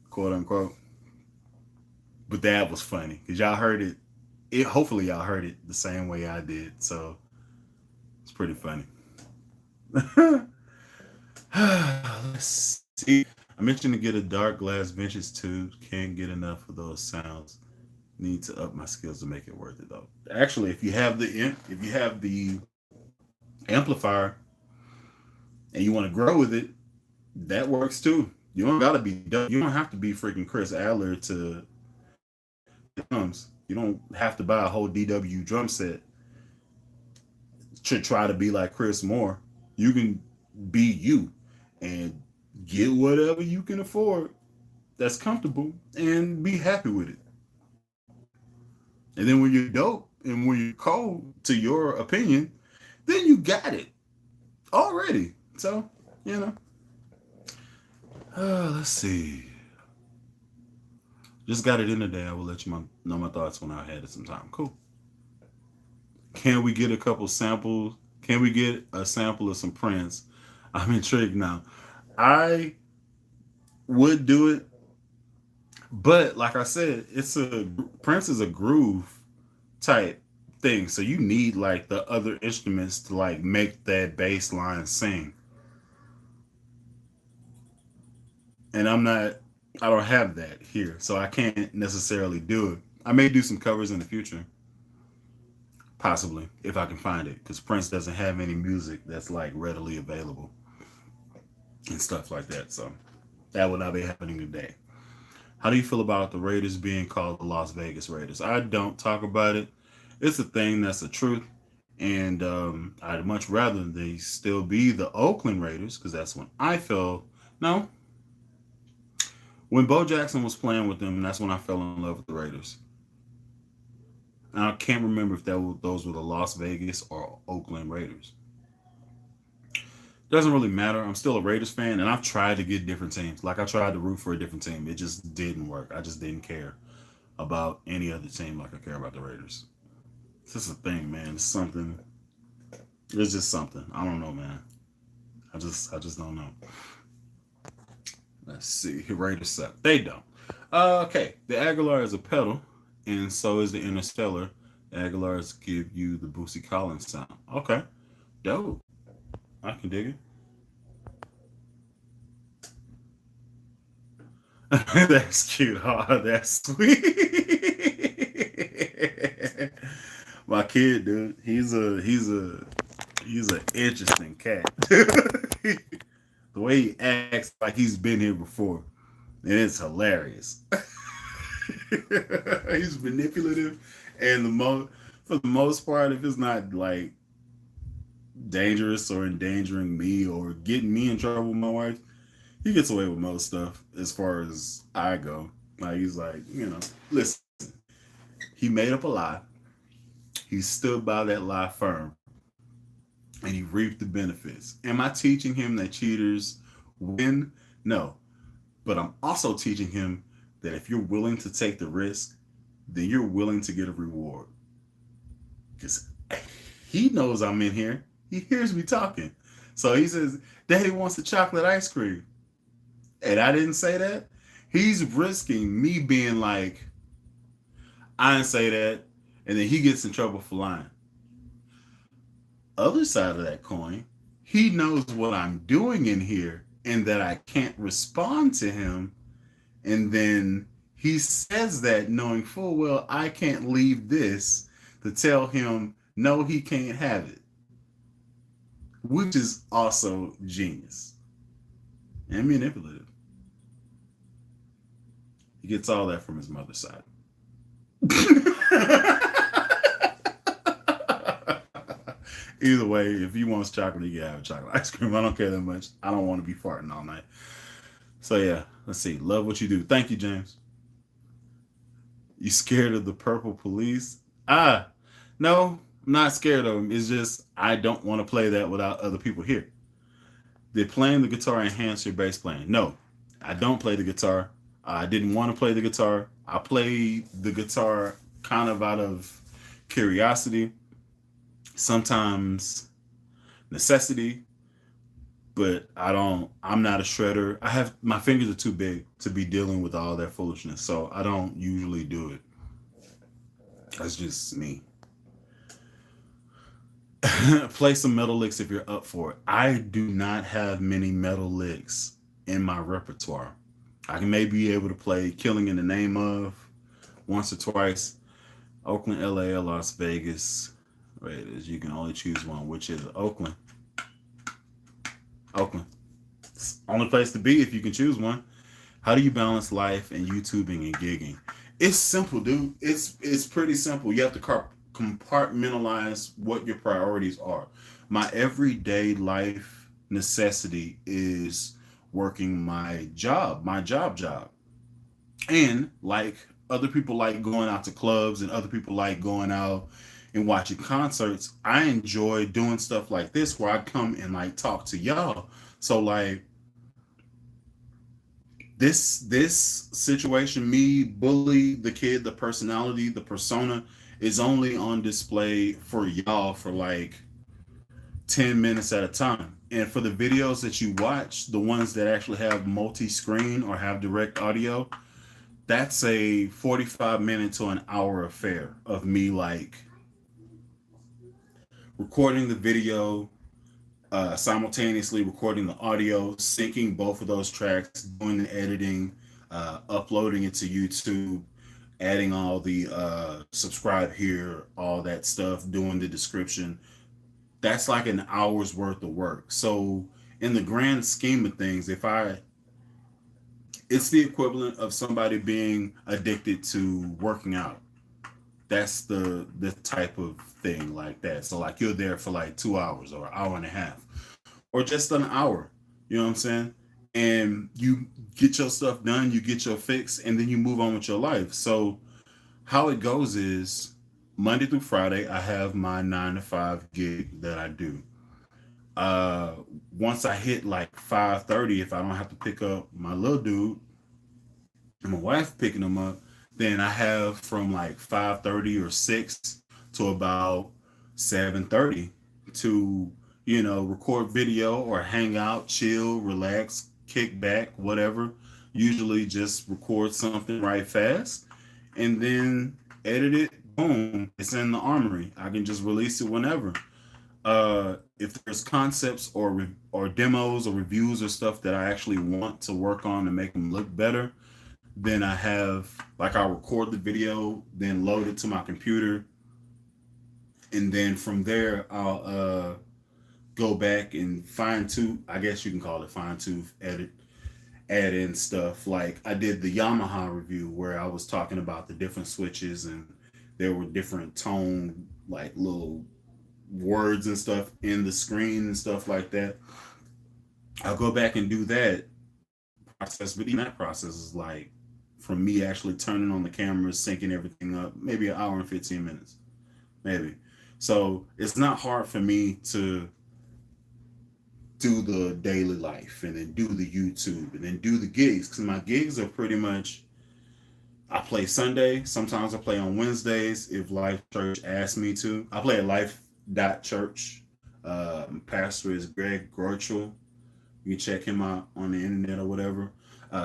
quote unquote. But that was funny because y'all heard it. Hopefully y'all heard it the same way I did. So it's pretty funny. Let's see. I mentioned to get a dark glass vintage tube. Can't get enough of those sounds. Need to up my skills to make it worth it though. Actually, if you have the amplifier and you want to grow with it, that works too. You don't gotta be you don't have to be freaking Chris Adler to drums. You don't have to buy a whole DW drum set to try to be like Chris Moore. You can be you and get whatever you can afford that's comfortable and be happy with it. And then when you're dope and when you're cold to your opinion, then you got it already. So, you know. Let's see. Just got it in today. I will let you know my thoughts when I had it sometime. Cool. Can we get a couple samples? Can we get a sample of some Prince? I'm intrigued now. I would do it, but like I said, Prince is a groove type thing. So you need like the other instruments to like make that bass line sing. And I don't have that here, so I can't necessarily do it. I may do some covers in the future, possibly if I can find it, because Prince doesn't have any music that's like readily available and stuff like that. So that will not be happening today. How do you feel about the Raiders being called the Las Vegas Raiders? I don't talk about it. It's a thing that's the truth, and I'd much rather they still be the Oakland Raiders because that's when I felt no. When Bo Jackson was playing with them, that's when I fell in love with the Raiders. And I can't remember if those were the Las Vegas or Oakland Raiders. Doesn't really matter. I'm still a Raiders fan, and I've tried to get different teams. Like I tried to root for a different team. It just didn't work. I just didn't care about any other team like I care about the Raiders. It's just a thing, man. It's something. It's just something. I don't know, man. I just don't know. Let's see. Raiders suck. They don't. Okay. The Aguilar is a pedal, and so is the Interstellar. The Aguilars give you the Bootsy Collins sound. Okay. Dope. I can dig it. That's cute. Oh, that's sweet. My kid, dude. He's an interesting cat. The way he acts like he's been here before, and it's hilarious. He's manipulative, and for the most part, if it's not like dangerous or endangering me or getting me in trouble with my wife, he gets away with most stuff as far as I go. Like he's like, listen, he made up a lie. He stood by that lie firm, and he reaped the benefits. Am I teaching him that cheaters win? No. But I'm also teaching him that if you're willing to take the risk, then you're willing to get a reward. Because he knows I'm in here. He hears me talking. So he says, Daddy wants the chocolate ice cream. And I didn't say that. He's risking me being like, I didn't say that. And then he gets in trouble for lying. Other side of that coin, he knows what I'm doing in here and that I can't respond to him. And then he says that knowing full well I can't leave this to tell him no, he can't have it. Which is also genius and manipulative. He gets all that from his mother's side. Either way, if he wants chocolate, he can have chocolate ice cream. I don't care that much. I don't want to be farting all night. So yeah, let's see. Love what you do. Thank you, James. You scared of the purple police? No, I'm not scared of them. It's just I don't want to play that without other people here. Did playing the guitar enhance your bass playing? No, I don't play the guitar. I didn't want to play the guitar. I play the guitar kind of out of curiosity, sometimes necessity, but I'm not a shredder. My fingers are too big to be dealing with all that foolishness. So I don't usually do it. That's just me. Play some metal licks if you're up for it. I do not have many metal licks in my repertoire. I can maybe be able to play Killing in the Name of once or twice. Oakland, LA, or Las Vegas. Raiders. You can only choose one, which is Oakland. Oakland. It's the only place to be if you can choose one. How do you balance life and YouTubing and gigging? It's simple, dude. It's pretty simple. You have to compartmentalize what your priorities are. My everyday life necessity is working my job. And like other people like going out to clubs and other people like going out and watching concerts, I enjoy doing stuff like this where I come and like talk to y'all. So like this situation, me bully the kid, the personality, the persona, is only on display for y'all for like 10 minutes at a time. And for the videos that you watch, the ones that actually have multi-screen or have direct audio, that's a 45-minute to an hour affair of me like recording the video, simultaneously recording the audio, syncing both of those tracks, doing the editing, uploading it to YouTube, adding all the subscribe here, all that stuff, doing the description. That's like an hour's worth of work. So in the grand scheme of things, it's the equivalent of somebody being addicted to working out. That's the type of thing like that. So like you're there for like 2 hours or an hour and a half or just an hour. You know what I'm saying? And you get your stuff done, you get your fix, and then you move on with your life. So how it goes is Monday through Friday, I have my 9 to 5 gig that I do. Uh, Once I hit like 5:30, if I don't have to pick up my little dude and my wife picking him up, then I have from like 5:30 or 6 to about 7:30 to record video or hang out, chill, relax, kick back, whatever. Usually just record something right fast and then edit it. Boom, it's in the armory. I can just release it whenever. If there's concepts or demos or reviews or stuff that I actually want to work on to make them look better, then I'll record the video, then load it to my computer, and then from there I'll go back and fine tune. I guess you can call it fine tune, edit, add in stuff. Like I did the Yamaha review where I was talking about the different switches and there were different tone, like little words and stuff in the screen and stuff like that. I'll go back and do that process, but even that process is like from me actually turning on the camera, syncing everything up, maybe an hour and 15 minutes, maybe. So it's not hard for me to do the daily life and then do the YouTube and then do the gigs because my gigs are pretty much I play Sunday. Sometimes I play on Wednesdays if Life Church asks me to. I play at Life.Church. Pastor is Greg Grochel. You can check him out on the internet or whatever.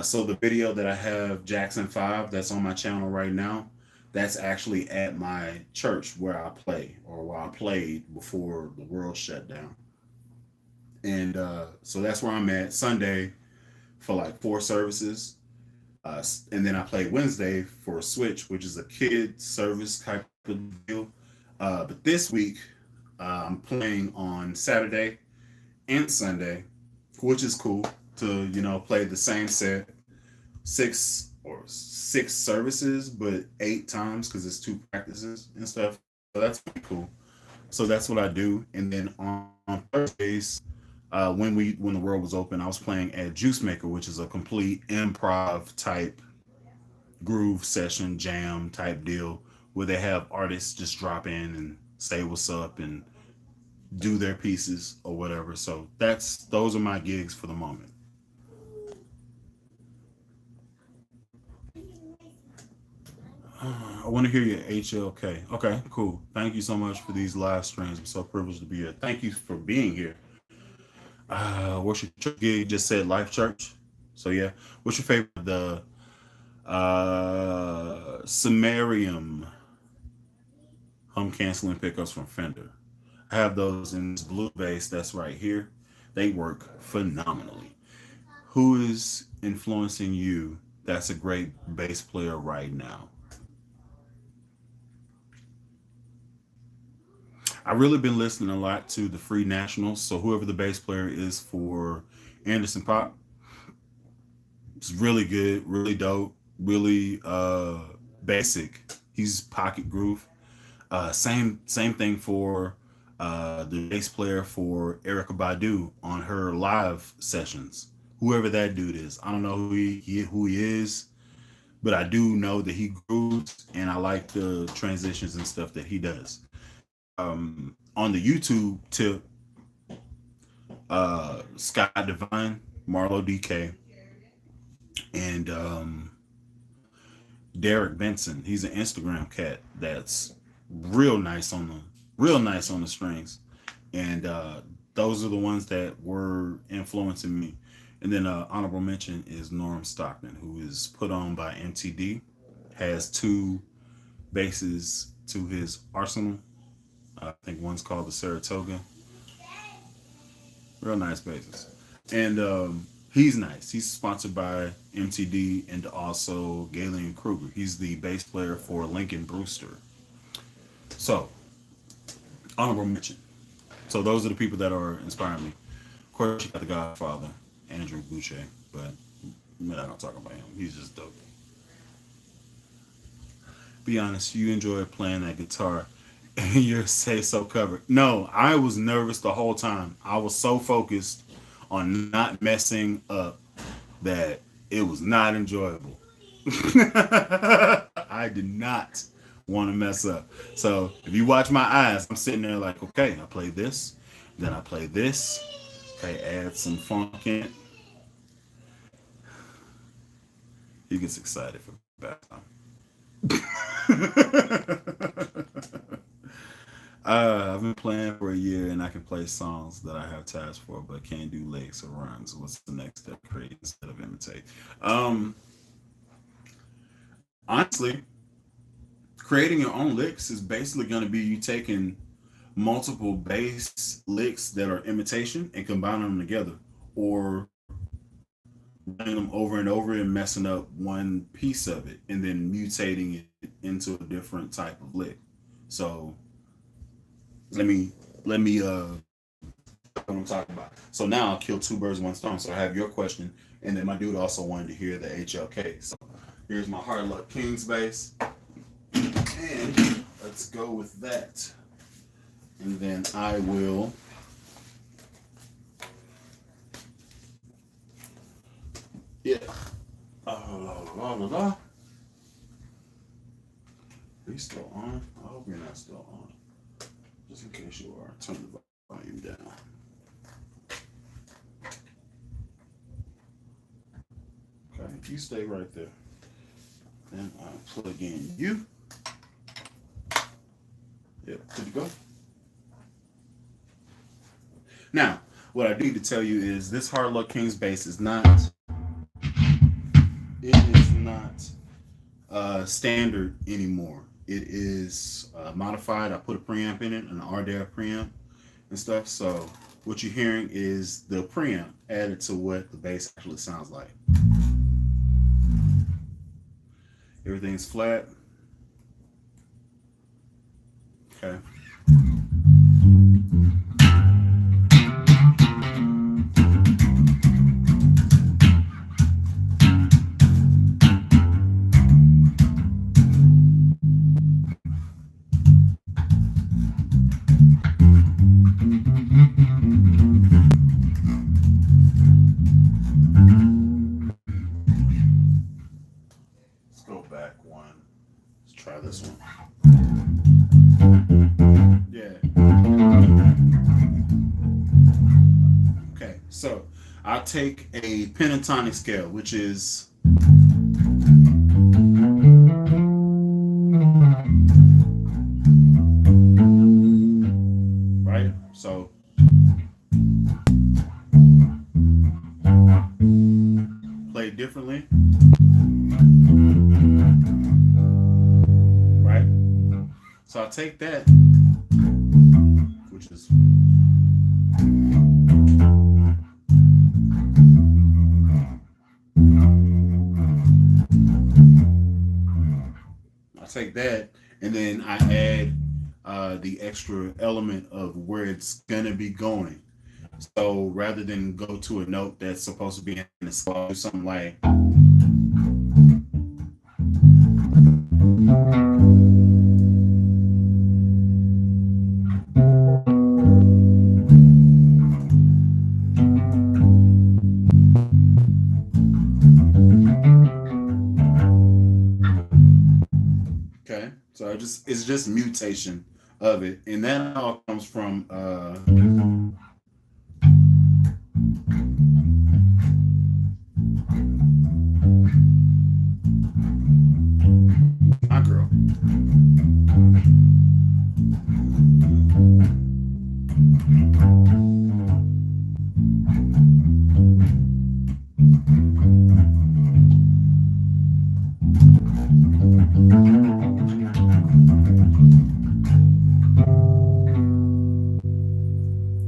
So the video that I have, Jackson 5, that's on my channel right now, that's actually at my church where I play or where I played before the world shut down. And so that's where I'm at Sunday for like 4 services. And then I play Wednesday for a switch, which is a kid service type of deal. But this week, I'm playing on Saturday and Sunday, which is cool to, play the same set, 6 services, but 8 times because it's 2 practices and stuff. So that's pretty cool. So that's what I do. And then on Thursdays, when the world was open, I was playing at Juice Maker, which is a complete improv type groove session jam type deal where they have artists just drop in and say what's up and do their pieces or whatever. So those are my gigs for the moment. I want to hear your HLK. Okay, cool. Thank you so much for these live streams. I'm so privileged to be here. Thank you for being here. What's your church gig? Just said Life Church. So yeah, what's your favorite? The Samarium hum canceling pickups from Fender. I have those in this blue bass that's right here. They work phenomenally. Who is influencing you? That's a great bass player right now. I've really been listening a lot to the Free Nationals. So whoever the bass player is for Anderson Pop, it's really good, really dope, really basic. He's pocket groove. Same thing for the bass player for Erica Badu on her live sessions. Whoever that dude is, I don't know who he is, but I do know that he grooves, and I like the transitions and stuff that he does. On the YouTube tip, Scott Divine, Marlo DK, and Derek Benson. He's an Instagram cat that's real nice on the strings, and those are the ones that were influencing me. And then honorable mention is Norm Stockman, who is put on by MTD, has two basses to his arsenal. I think one's called the Saratoga. Real nice basses. And he's nice. He's sponsored by MTD and also Galen Kruger. He's the bass player for Lincoln Brewster. So, honorable mention. So those are the people that are inspiring me. Of course, you got the Godfather, Andrew Boucher, but I don't talk about him. He's just dope. Be honest, you enjoy playing that guitar and your say so covered. No, I was nervous the whole time. I was so focused on not messing up that it was not enjoyable. I did not want to mess up. So if you watch my eyes, I'm sitting there like, okay, I play this, then I play this. Okay, add some funk in it. He gets excited for back time. I've been playing for a year and I can play songs that I have tabs for, but can't do licks or runs. What's the next step? Create instead of imitate. Honestly, creating your own licks is basically going to be you taking multiple bass licks that are imitation and combining them together, or running them over and over and messing up one piece of it and then mutating it into a different type of lick. So let me what I'm talking about. So now I'll kill two birds with one stone. So I have your question, and then my dude also wanted to hear the HLK. So here's my Hard Luck Kings bass, and let's go with that. And then I will yeah. Are you still on? I hope you're not still on. Just in case you are, turn the volume down. Okay, you stay right there. Then I'll plug in you. Yep, good to go. Now, what I need to tell you is this Hard Luck Kings bass is not standard anymore. It is modified. I put a preamp in it, an RDAF preamp and stuff. So what you're hearing is the preamp added to what the bass actually sounds like. Everything's flat. Okay. Try this one. Yeah. Okay, so I'll take a pentatonic scale, which is So play differently, right? So I'll take that, which is I take that, and then I add the extra element of where it's gonna be going. So rather than go to a note that's supposed to be in the scale, do something like okay. So it's just mutation of it, and that all comes from my girl.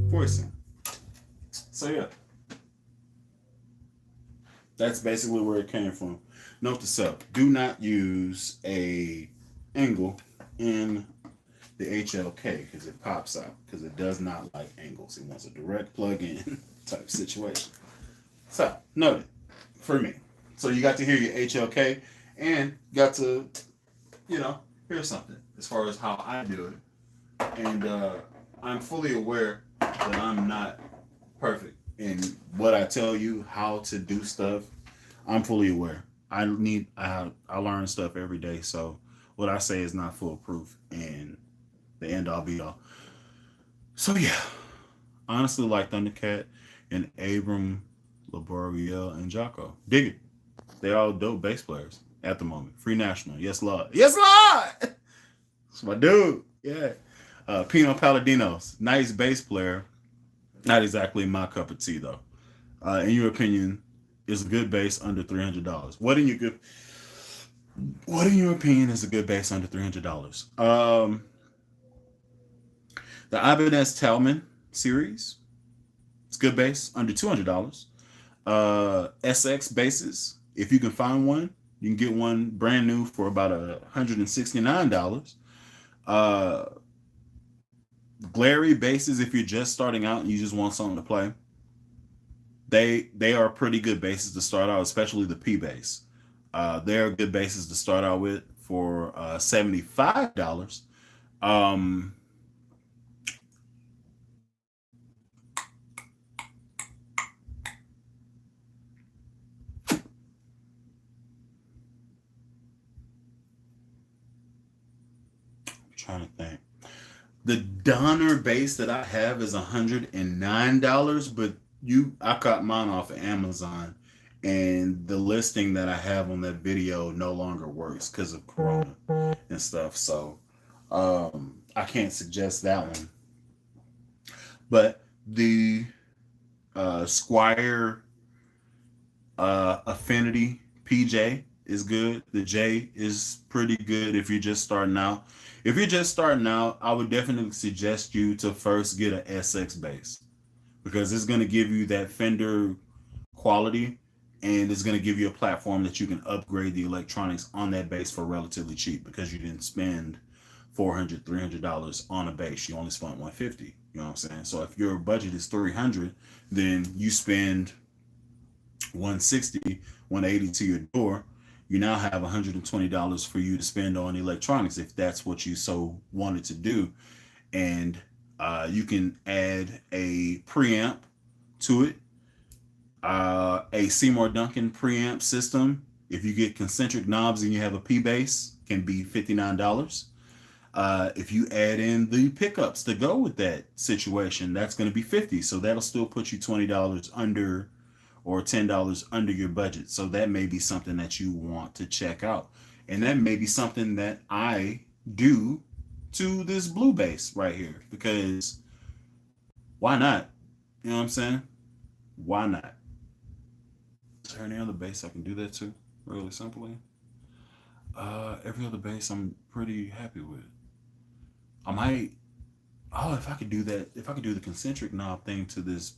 Voicing. So yeah, that's basically where it came from. Note to self: do not use a angle in the HLK because it pops out because it does not like angles. It wants a direct plug-in type situation. So noted for me. So you got to hear your HLK and got to hear something as far as how I do it, and I'm fully aware that I'm not perfect in what I tell you how to do stuff. I'm fully aware. I learn stuff every day, so what I say is not foolproof and the end all be all. So yeah, honestly, like Thundercat and Abram, Laboriel, and Jocko, dig it. They all dope bass players at the moment. Free National, yes Lord, yes Lord. That's my dude. Yeah. Pino Palladino's nice bass player. Not exactly my cup of tea though. In your opinion, is a good bass under $300? What in your opinion is a good bass under $300? The Ibanez Talman series. It's good bass under $200. SX bases. If you can find one, you can get one brand new for about $169. Glary basses, if you're just starting out and you just want something to play, they are pretty good basses to start out, especially the P bass. They are good basses to start out with for $75. Um, I'm trying to think. The Donner bass that I have is $109, but I caught mine off of Amazon, and the listing that I have on that video no longer works because of Corona and stuff. So I can't suggest that one. But the Squire Affinity PJ is good. The J is pretty good if you're just starting out. If you're just starting out, I would definitely suggest you to first get an SX bass because it's going to give you that Fender quality and it's going to give you a platform that you can upgrade the electronics on that bass for relatively cheap because you didn't spend $400 on a bass. You only spent $150. You know what I'm saying? So if your budget is $300, then you spend $160, $180 to your door. You now have $120 for you to spend on electronics if that's what you so wanted to do. And you can add a preamp to it, a Seymour Duncan preamp system. If you get concentric knobs and you have a P bass, can be $59. If you add in the pickups to go with that situation, that's going to be $50. So that'll still put you $20 under or $10 under your budget. So that may be something that you want to check out. And that may be something that I do to this blue bass right here because Why not? You know what I'm saying? Why not? Is there any other bass I can do that to? Really simply. Every other bass I'm pretty happy with. I might. Oh, if I could do that, if I could do the concentric knob thing to this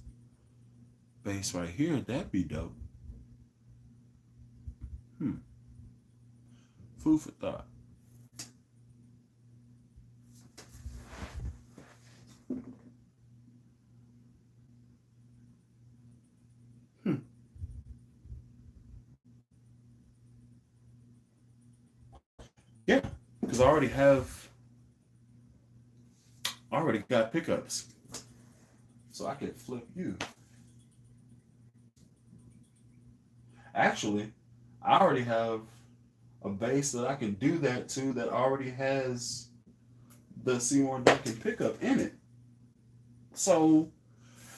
bass right here, that'd be dope. Hmm. Food for thought. Hmm. Yeah, because I already got pickups, so I could flip you. Actually, I already have a bass that I can do that to that already has the Seymour Duncan pickup in it. So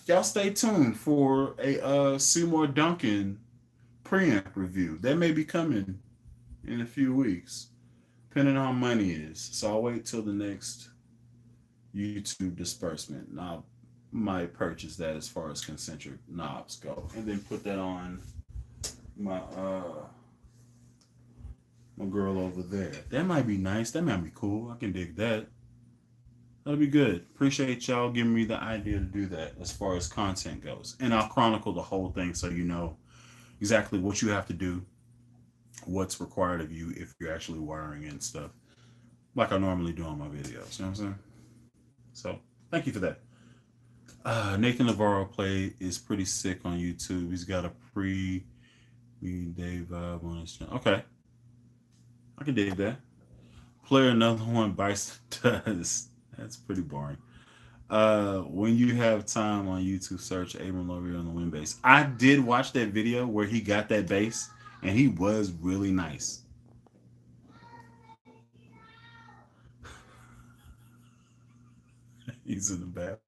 y'all stay tuned for a Seymour Duncan preamp review. That may be coming in a few weeks, depending on how money is. So I'll wait till the next YouTube disbursement, and I might purchase that as far as concentric knobs go, and then put that on my my girl over there. That might be nice. That might be cool. I can dig that. That'll be good. Appreciate y'all giving me the idea to do that as far as content goes. And I'll chronicle the whole thing so you know exactly what you have to do, what's required of you if you're actually wiring in stuff, like I normally do on my videos. You know what I'm saying? So thank you for that. Nathan Navarro play is pretty sick on YouTube. He's got a pre Dave vibe on his channel. Okay, I can dig that. Play another one Bison does. That's pretty boring. When you have time on YouTube, search Abram Lovier on the wind bass. I did watch that video where he got that bass, and he was really nice. He's in the back.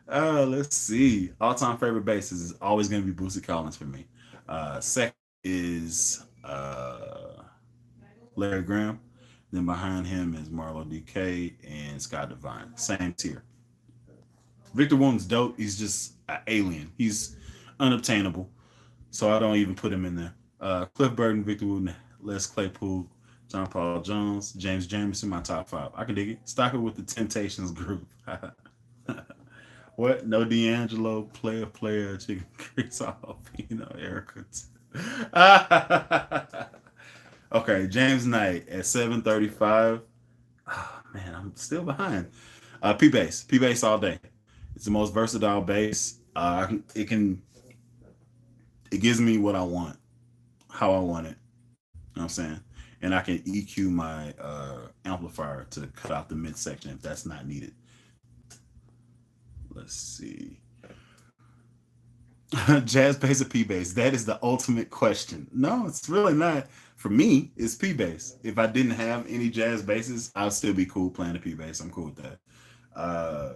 Let's see. All-time favorite bass is always going to be Bootsy Collins for me. Second is Larry Graham. Then behind him is Marlo DK and Scott Devine. Same tier. Victor Wooten's dope. He's just an alien. He's unobtainable, so I don't even put him in there. Cliff Burton, Victor Wooten, Les Claypool, John Paul Jones, James Jamerson, my top five. I can dig it. Stop it with the Temptations group. What? No D'Angelo, player, chicken grease off, Erica. Okay, James Knight at 735. Oh, man, I'm still behind. P bass all day. It's the most versatile bass. It gives me what I want, how I want it. You know what I'm saying? And I can EQ my amplifier to cut out the midsection if that's not needed. Let's see. Jazz bass or P bass? That is the ultimate question. No, it's really not. For me, it's P bass. If I didn't have any jazz basses, I'd still be cool playing the P bass. I'm cool with that. Uh,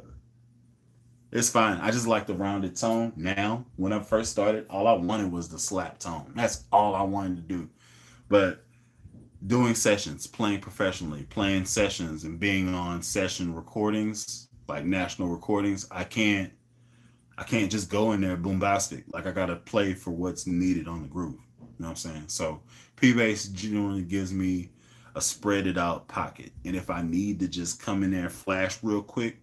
it's fine. I just like the rounded tone. Now, when I first started, all I wanted was the slap tone. That's all I wanted to do. But doing sessions, playing professionally, playing sessions, and being on session recordings, like national recordings, I can't just go in there bombastic. Like I gotta play for what's needed on the groove. You know what I'm saying? So P bass generally gives me a spread it out pocket. And if I need to just come in there and flash real quick,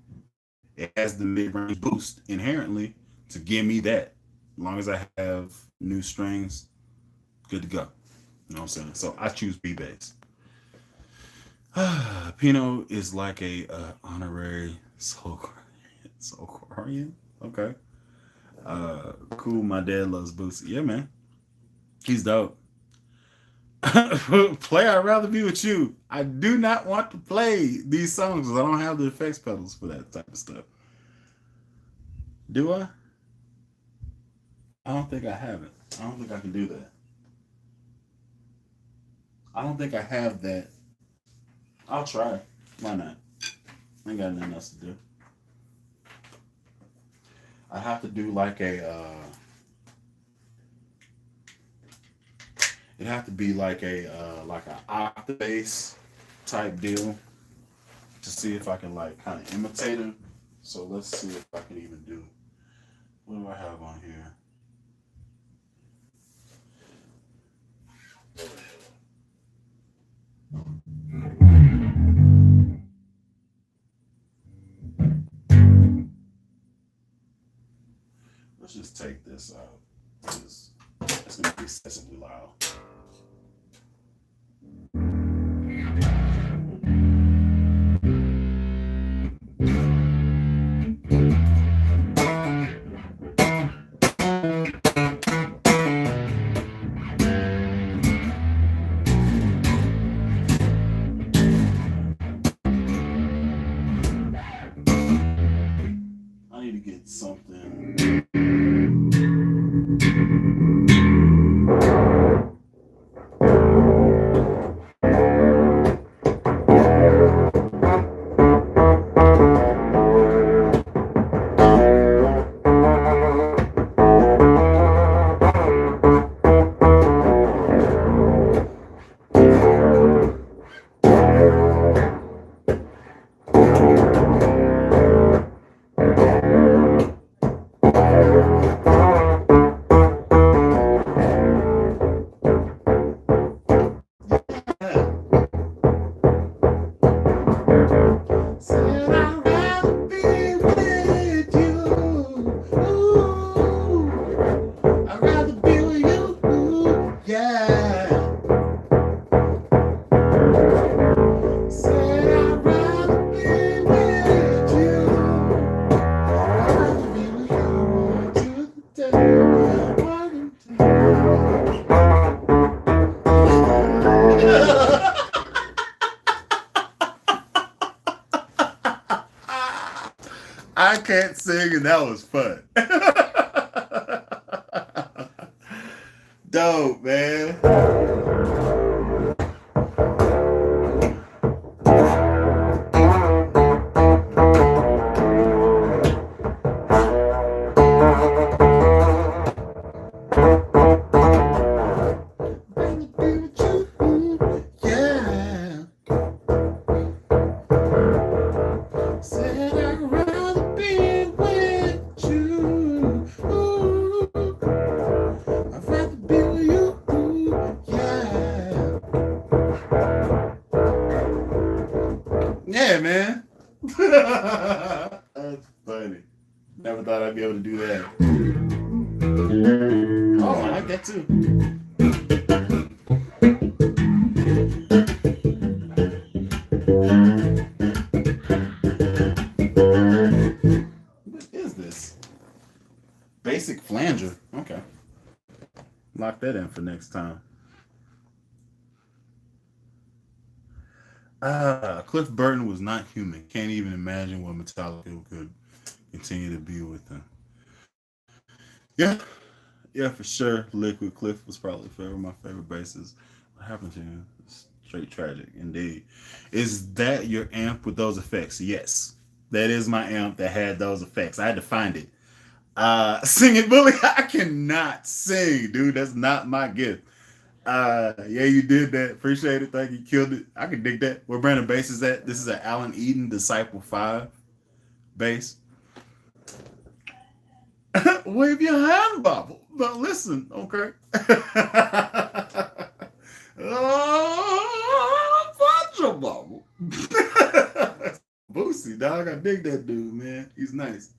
it has the mid range boost inherently to give me that. As long as I have new strings, good to go. You know what I'm saying? So I choose P bass. Pino is like a honorary soulquarian. Okay. Cool. My dad loves Boosie. Yeah, man. He's dope. Play, I'd rather be with you. I do not want to play these songs because I don't have the effects pedals for that type of stuff. Do I? I don't think I have it. I don't think I can do that. I don't think I have that. I'll try. Why not? I ain't got nothing else to do. I have to do like it have to be like a octave bass type deal to see if I can like kind of imitate him. So let's see if I can even do. What do I have on here? Let's just take this out. It's going to be excessively loud. I need to get something. I can't sing, and that was fun. Dope, man. Yeah, man. That's funny. Never thought I'd be able to do that. Oh, I like that too. What is this? Basic flanger. Okay. Lock that in for next time. Cliff Burton was not human. Can't even imagine what Metallica could continue to be with him. Yeah, yeah, for sure. Liquid Cliff was probably my favorite bassist. What happened to him? It's straight tragic, indeed. Is that your amp with those effects? Yes, that is my amp that had those effects. I had to find it. Sing it, Bully. I cannot sing, dude. That's not my gift. Yeah, you did that. Appreciate it. Thank you. Killed it. I can dig that. Where Brandon bass is at? This is an Alan Eden Disciple 5 bass. Wave your hand, Bobble. But listen, okay. Fudge your Bobble. Boosie, dog. I dig that dude, man. He's nice.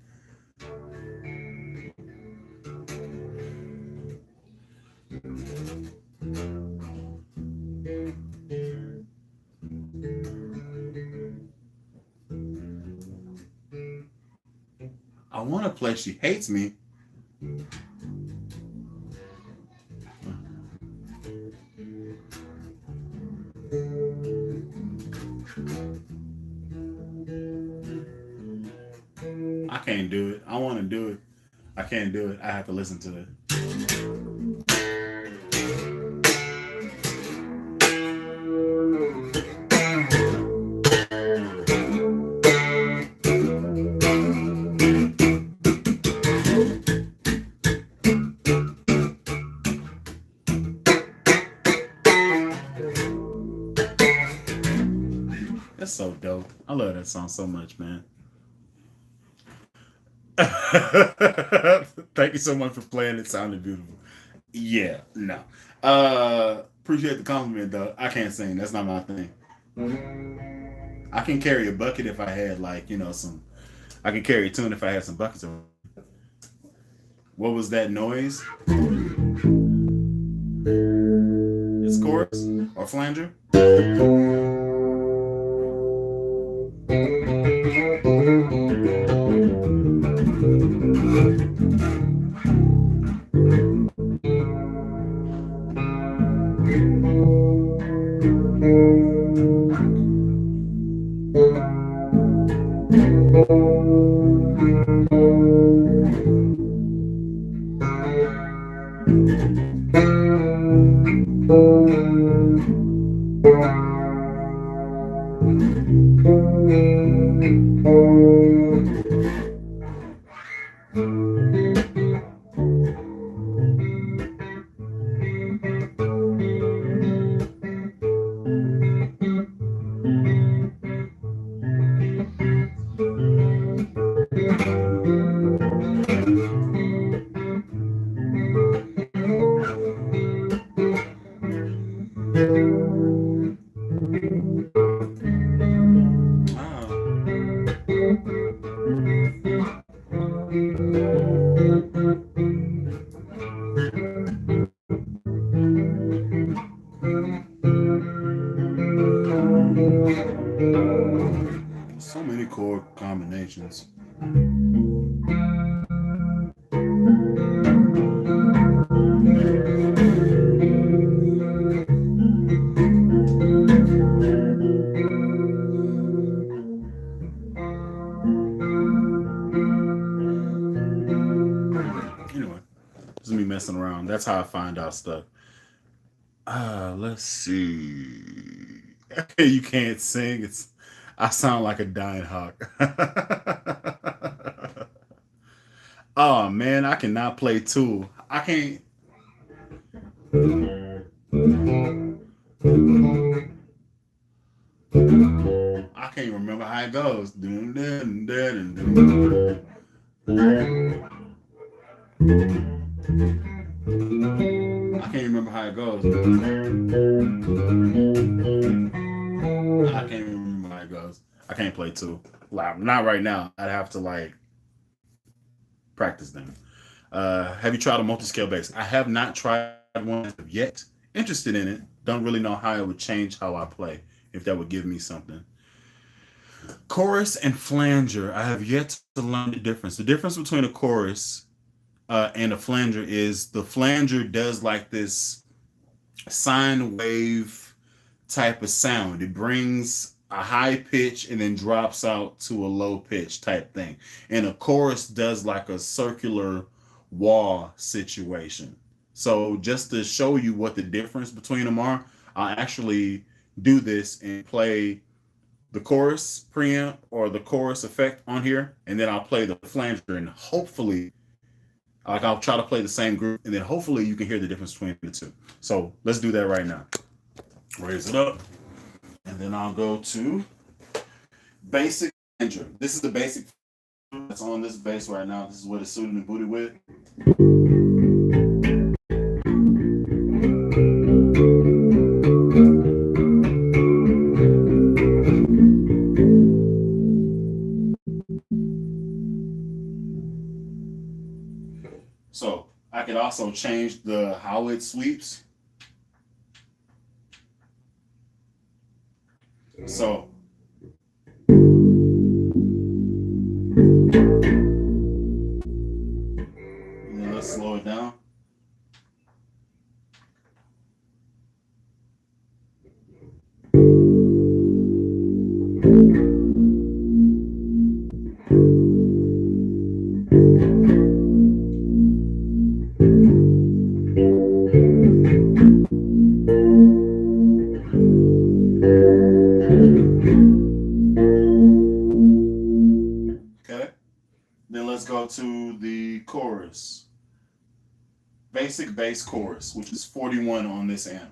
I want to play She Hates Me. I can't do it. I want to do it. I can't do it. I have to listen to it. That's so dope. I love that song so much, man. Thank you so much for playing. It sounded beautiful. Yeah, no. Appreciate the compliment though. I can't sing. That's not my thing. I can carry a bucket if I had like, some I can carry a tune if I had some buckets around. What was that noise? It's chorus or flanger? So many chord combinations. Anyway, this is me messing around. That's how I find out stuff. Let's see. You can't sing. I sound like a dying hawk. Oh man, I cannot play Tool. I can't. I can't remember how it goes. I can't remember how it goes. I can't remember how it goes. I can't play Tool. Like, not right now. I'd have to like practice them. Have you tried a multi-scale bass? I have not tried one yet. Interested in it. Don't really know how it would change how I play. If that would give me something. Chorus and flanger. I have yet to learn the difference. The difference between a chorus and a flanger is the flanger does like this sine wave type of sound. It brings a high pitch and then drops out to a low pitch type thing. And a chorus does like a circular wah situation. So just to show you what the difference between them are, I'll actually do this and play the chorus preamp or the chorus effect on here, and then I'll play the flanger, and hopefully like I'll try to play the same group, and then hopefully you can hear the difference between the two. So let's do that right now. Raise it up, and then I'll go to basic flanger. This is the basic that's on this bass right now. This is what it's suited and booted with. So I could also change how it sweeps. So let's slow it down. Okay, then let's go to the chorus. Basic bass chorus, which is 41 on this amp.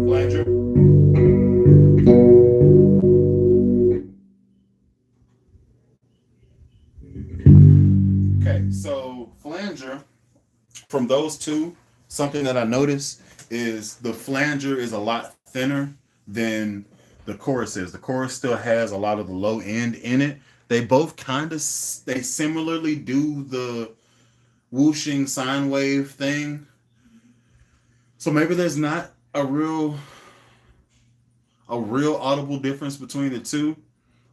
Flanger. Okay, so flanger, from those two, something that I noticed is the flanger is a lot thinner than the chorus is. The chorus still has a lot of the low end in it. They both kind of they similarly do the whooshing sine wave thing. So maybe there's not a real audible difference between the two,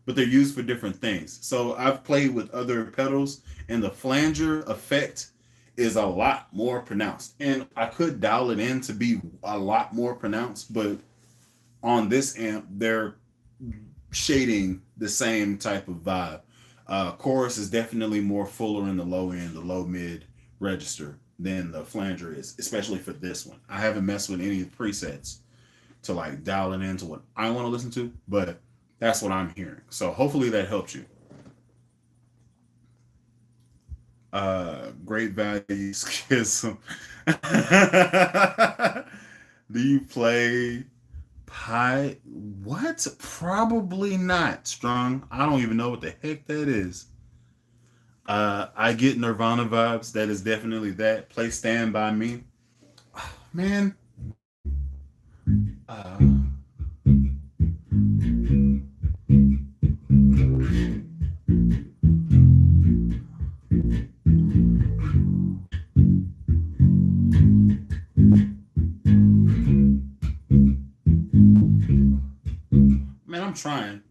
but they're used for different things. So I've played with other pedals, and the flanger effect is a lot more pronounced. And I could dial it in to be a lot more pronounced, but on this amp, they're shading the same type of vibe. Chorus is definitely more fuller in the low end, the low mid register than the flanger is, especially for this one. I haven't messed with any presets to like dial it into what I want to listen to, but that's what I'm hearing. So hopefully that helps you. Great value schism. Do you play pie? What? Probably not, Strong. I don't even know what the heck that is. I get Nirvana vibes. That is definitely that. Play Stand By Me. Man. Uh, man, I'm trying.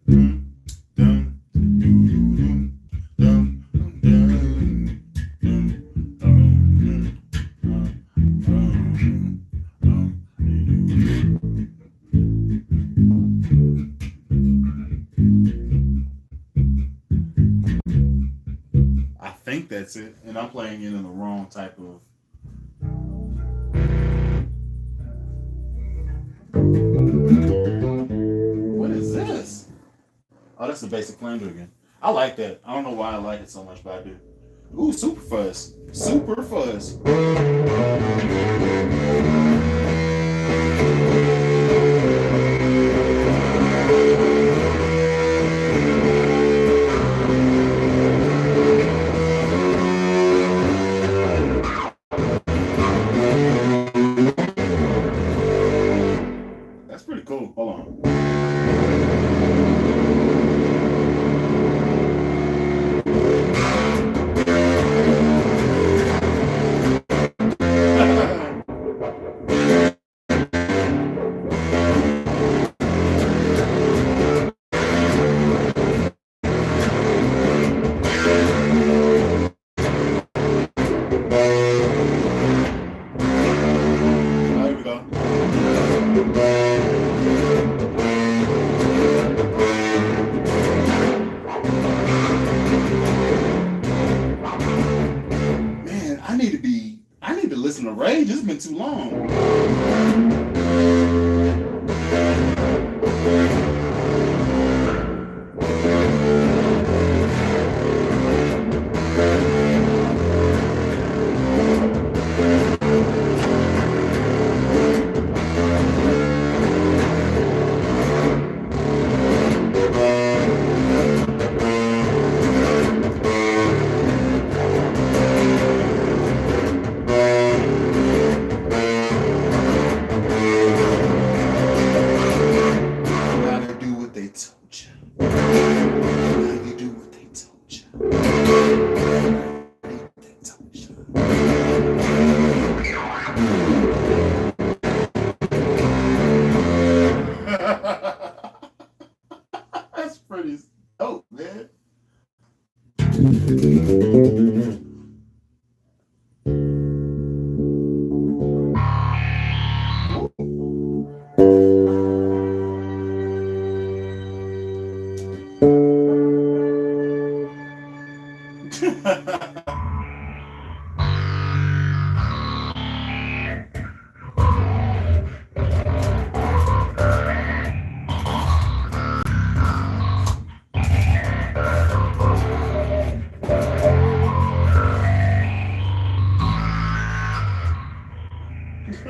I think that's it, and I'm playing it in the wrong type of. What is this? Oh, that's the basic flanger again. I like that. I don't know why I like it so much, but I do. Ooh, super fuzz. Super fuzz. That's pretty cool. Hold on. There we go. Man, I need to listen to Rage. It's been too long.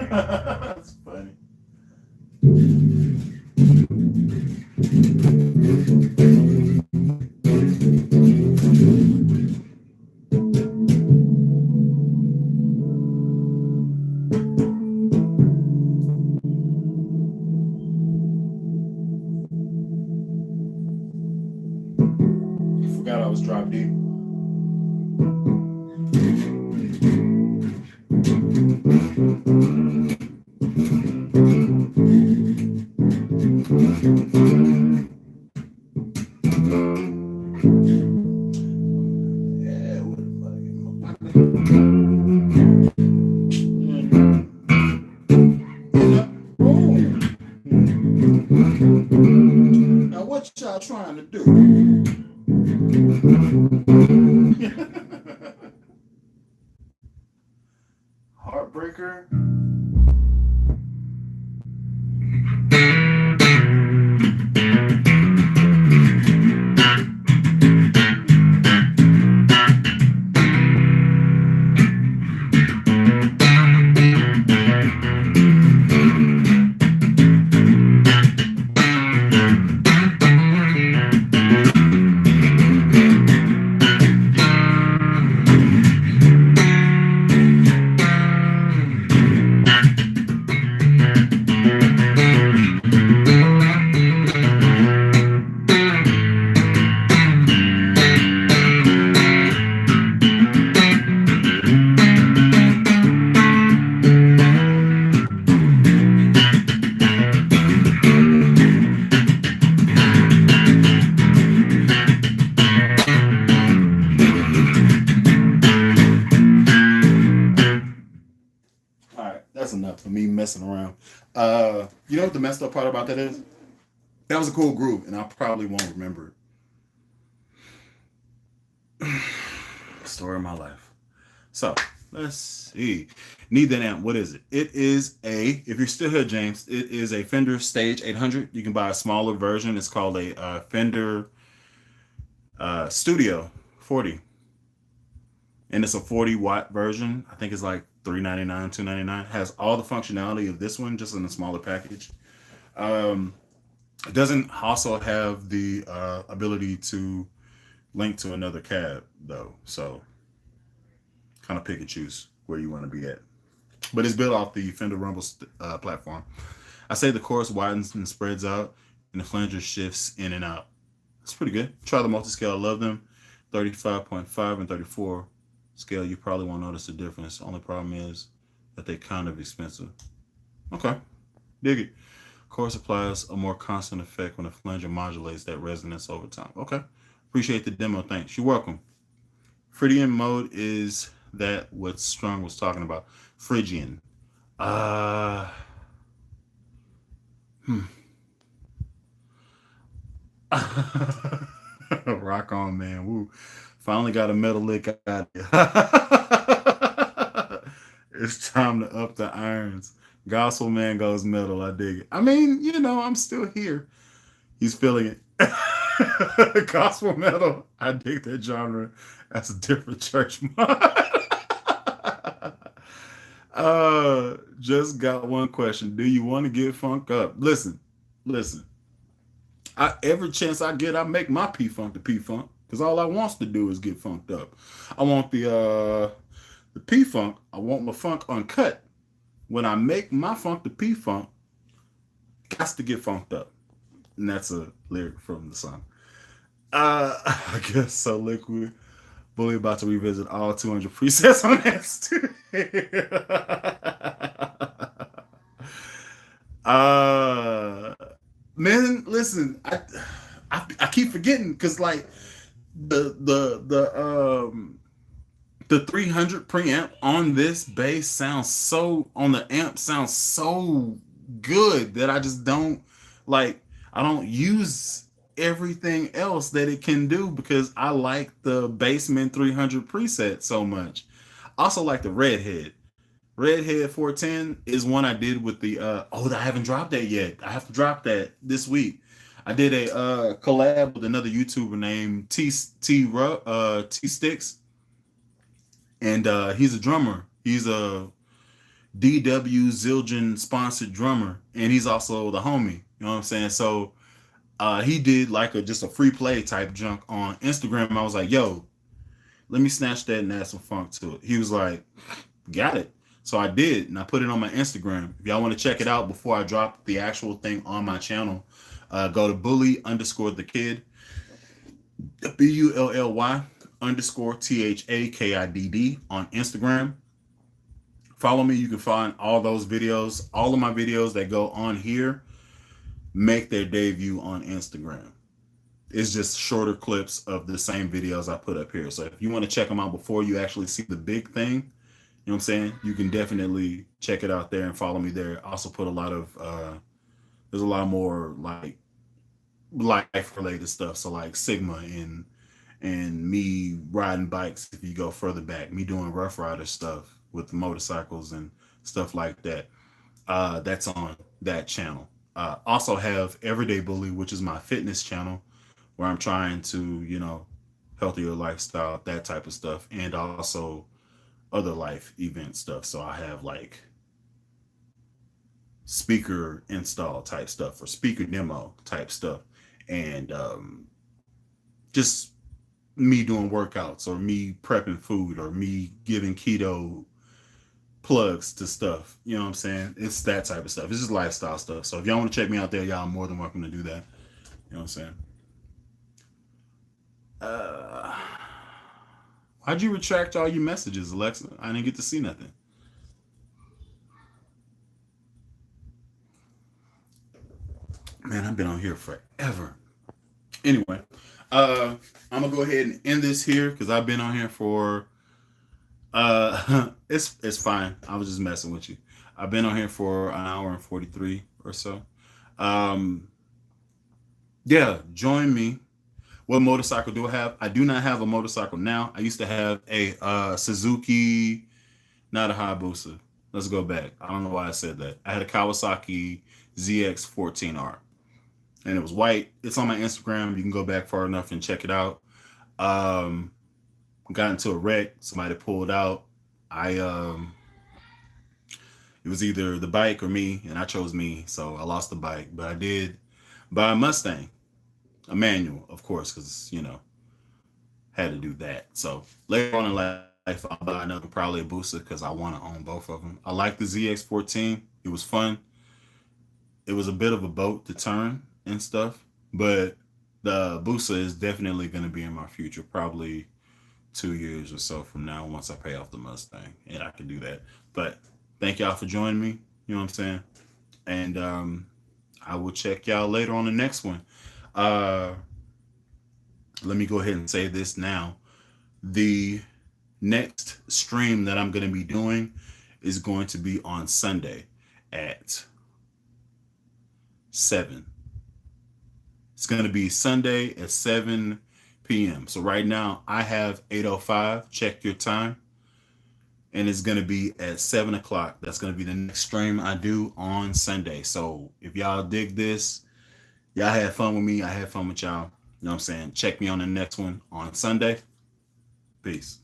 That's funny. Forgot I was drop deep. Yeah, what the fuck in my pocket? Boom. Now what y'all trying to do? Heartbreaker. All right, that's enough for me messing around. You know what the messed up part about that is? That was a cool groove, and I probably won't remember it. Story of my life. So let's see. Need that amp. What is it? It is if you're still here, James, it is a Fender Stage 800. You can buy a smaller version. It's called a Fender Studio 40. And it's a 40-watt version. I think it's like $399, $299. Has all the functionality of this one, just in a smaller package. It doesn't also have the ability to link to another cab, though. So kind of pick and choose where you want to be at. But it's built off the Fender Rumble platform. I say the chorus widens and spreads out, and the flanger shifts in and out. It's pretty good. Try the multi-scale. I love them. 35.5 and 34 scale. You probably won't notice the difference. Only problem is that they're kind of expensive. Okay. Dig it. Chorus applies a more constant effect when the flanger modulates that resonance over time. Okay. Appreciate the demo. Thanks. You're welcome. Phrygian mode is that what Strong was talking about. Phrygian. Rock on, man. Woo. Finally got a metal lick out here. It's time to up the irons. Gospel man goes metal. I dig it. I mean, I'm still here. He's feeling it. Gospel metal. I dig that genre. That's a different church. Just got one question. Do you want to get funk up? Listen. Every chance I get, I make my P-Funk the P-Funk. Because all I wants to do is get funked up. I want the P-Funk. I want my funk uncut. When I make my funk the P-Funk, it has to get funked up. And that's a lyric from the song. I guess so. Liquid Bully about to revisit all 200 presets on that studio. Man, listen, I keep forgetting because the 300 preamp on this bass sounds so on the amp sounds so good that I just don't like I don't use everything else that it can do because I like the Bassman 300 preset so much. I also like the Redhead 410 is one I did with the I haven't dropped that yet. I have to drop that this week. I did a collab with another YouTuber named T Sticks, and he's a drummer. He's a DW Zildjian sponsored drummer, and he's also the homie. You know what I'm saying? So he did like just a free play type junk on Instagram. I was like, yo, let me snatch that and add some funk to it. He was like, got it. So I did, and I put it on my Instagram. If y'all want to check it out before I drop the actual thing on my channel, go to bully_the_kid, BULLY_THAKIDD on Instagram. Follow me. You can find all those videos. All of my videos that go on here make their debut on Instagram. It's just shorter clips of the same videos I put up here. So if you want to check them out before you actually see the big thing, you know what I'm saying? You can definitely check it out there and follow me there. I also put a lot of there's a lot more like life related stuff. So like Sigma and me riding bikes if you go further back, me doing Rough Rider stuff with the motorcycles and stuff like that. That's on that channel. Also have Everyday Bully, which is my fitness channel where I'm trying to, healthier lifestyle, that type of stuff, and also other life event stuff. So I have like speaker install type stuff or speaker demo type stuff, and just me doing workouts or me prepping food or me giving keto plugs to stuff. You know what I'm saying? It's that type of stuff. It's just lifestyle stuff. So if y'all want to check me out there, y'all are more than welcome to do that. You know what I'm saying? Why'd you retract all your messages, Alexa? I didn't get to see nothing. Man, I've been on here forever. Anyway, I'm gonna go ahead and end this here because I've been on here for it's fine. I was just messing with you. I've been on here for an hour and 43 or so. Um yeah, join me. What motorcycle do I have? I do not have a motorcycle now. I used to have a Suzuki, not a Hayabusa. Let's go back. I don't know why I said that. I had a Kawasaki ZX14R, and it was white. It's on my Instagram. You can go back far enough and check it out. Got into a wreck. Somebody pulled out. It was either the bike or me, and I chose me, so I lost the bike. But I did buy a Mustang, a manual, of course, because had to do that. So later on in life, I'll buy another, probably a Busa, because I want to own both of them. I like the ZX14. It was fun. It was a bit of a boat to turn and stuff, but the Busa is definitely going to be in my future, probably 2 years or so from now, once I pay off the Mustang, and I can do that. But thank y'all for joining me. You know what I'm saying? And I will check y'all later on the next one. Let me go ahead and say this now. The next stream that I'm going to be doing is going to be on Sunday at 7. It's going to be Sunday at 7 p.m. So right now I have 8:05. Check your time. And it's going to be at 7 o'clock. That's going to be the next stream I do on Sunday. So if y'all dig this, y'all had fun with me. I had fun with y'all. You know what I'm saying? Check me on the next one on Sunday. Peace.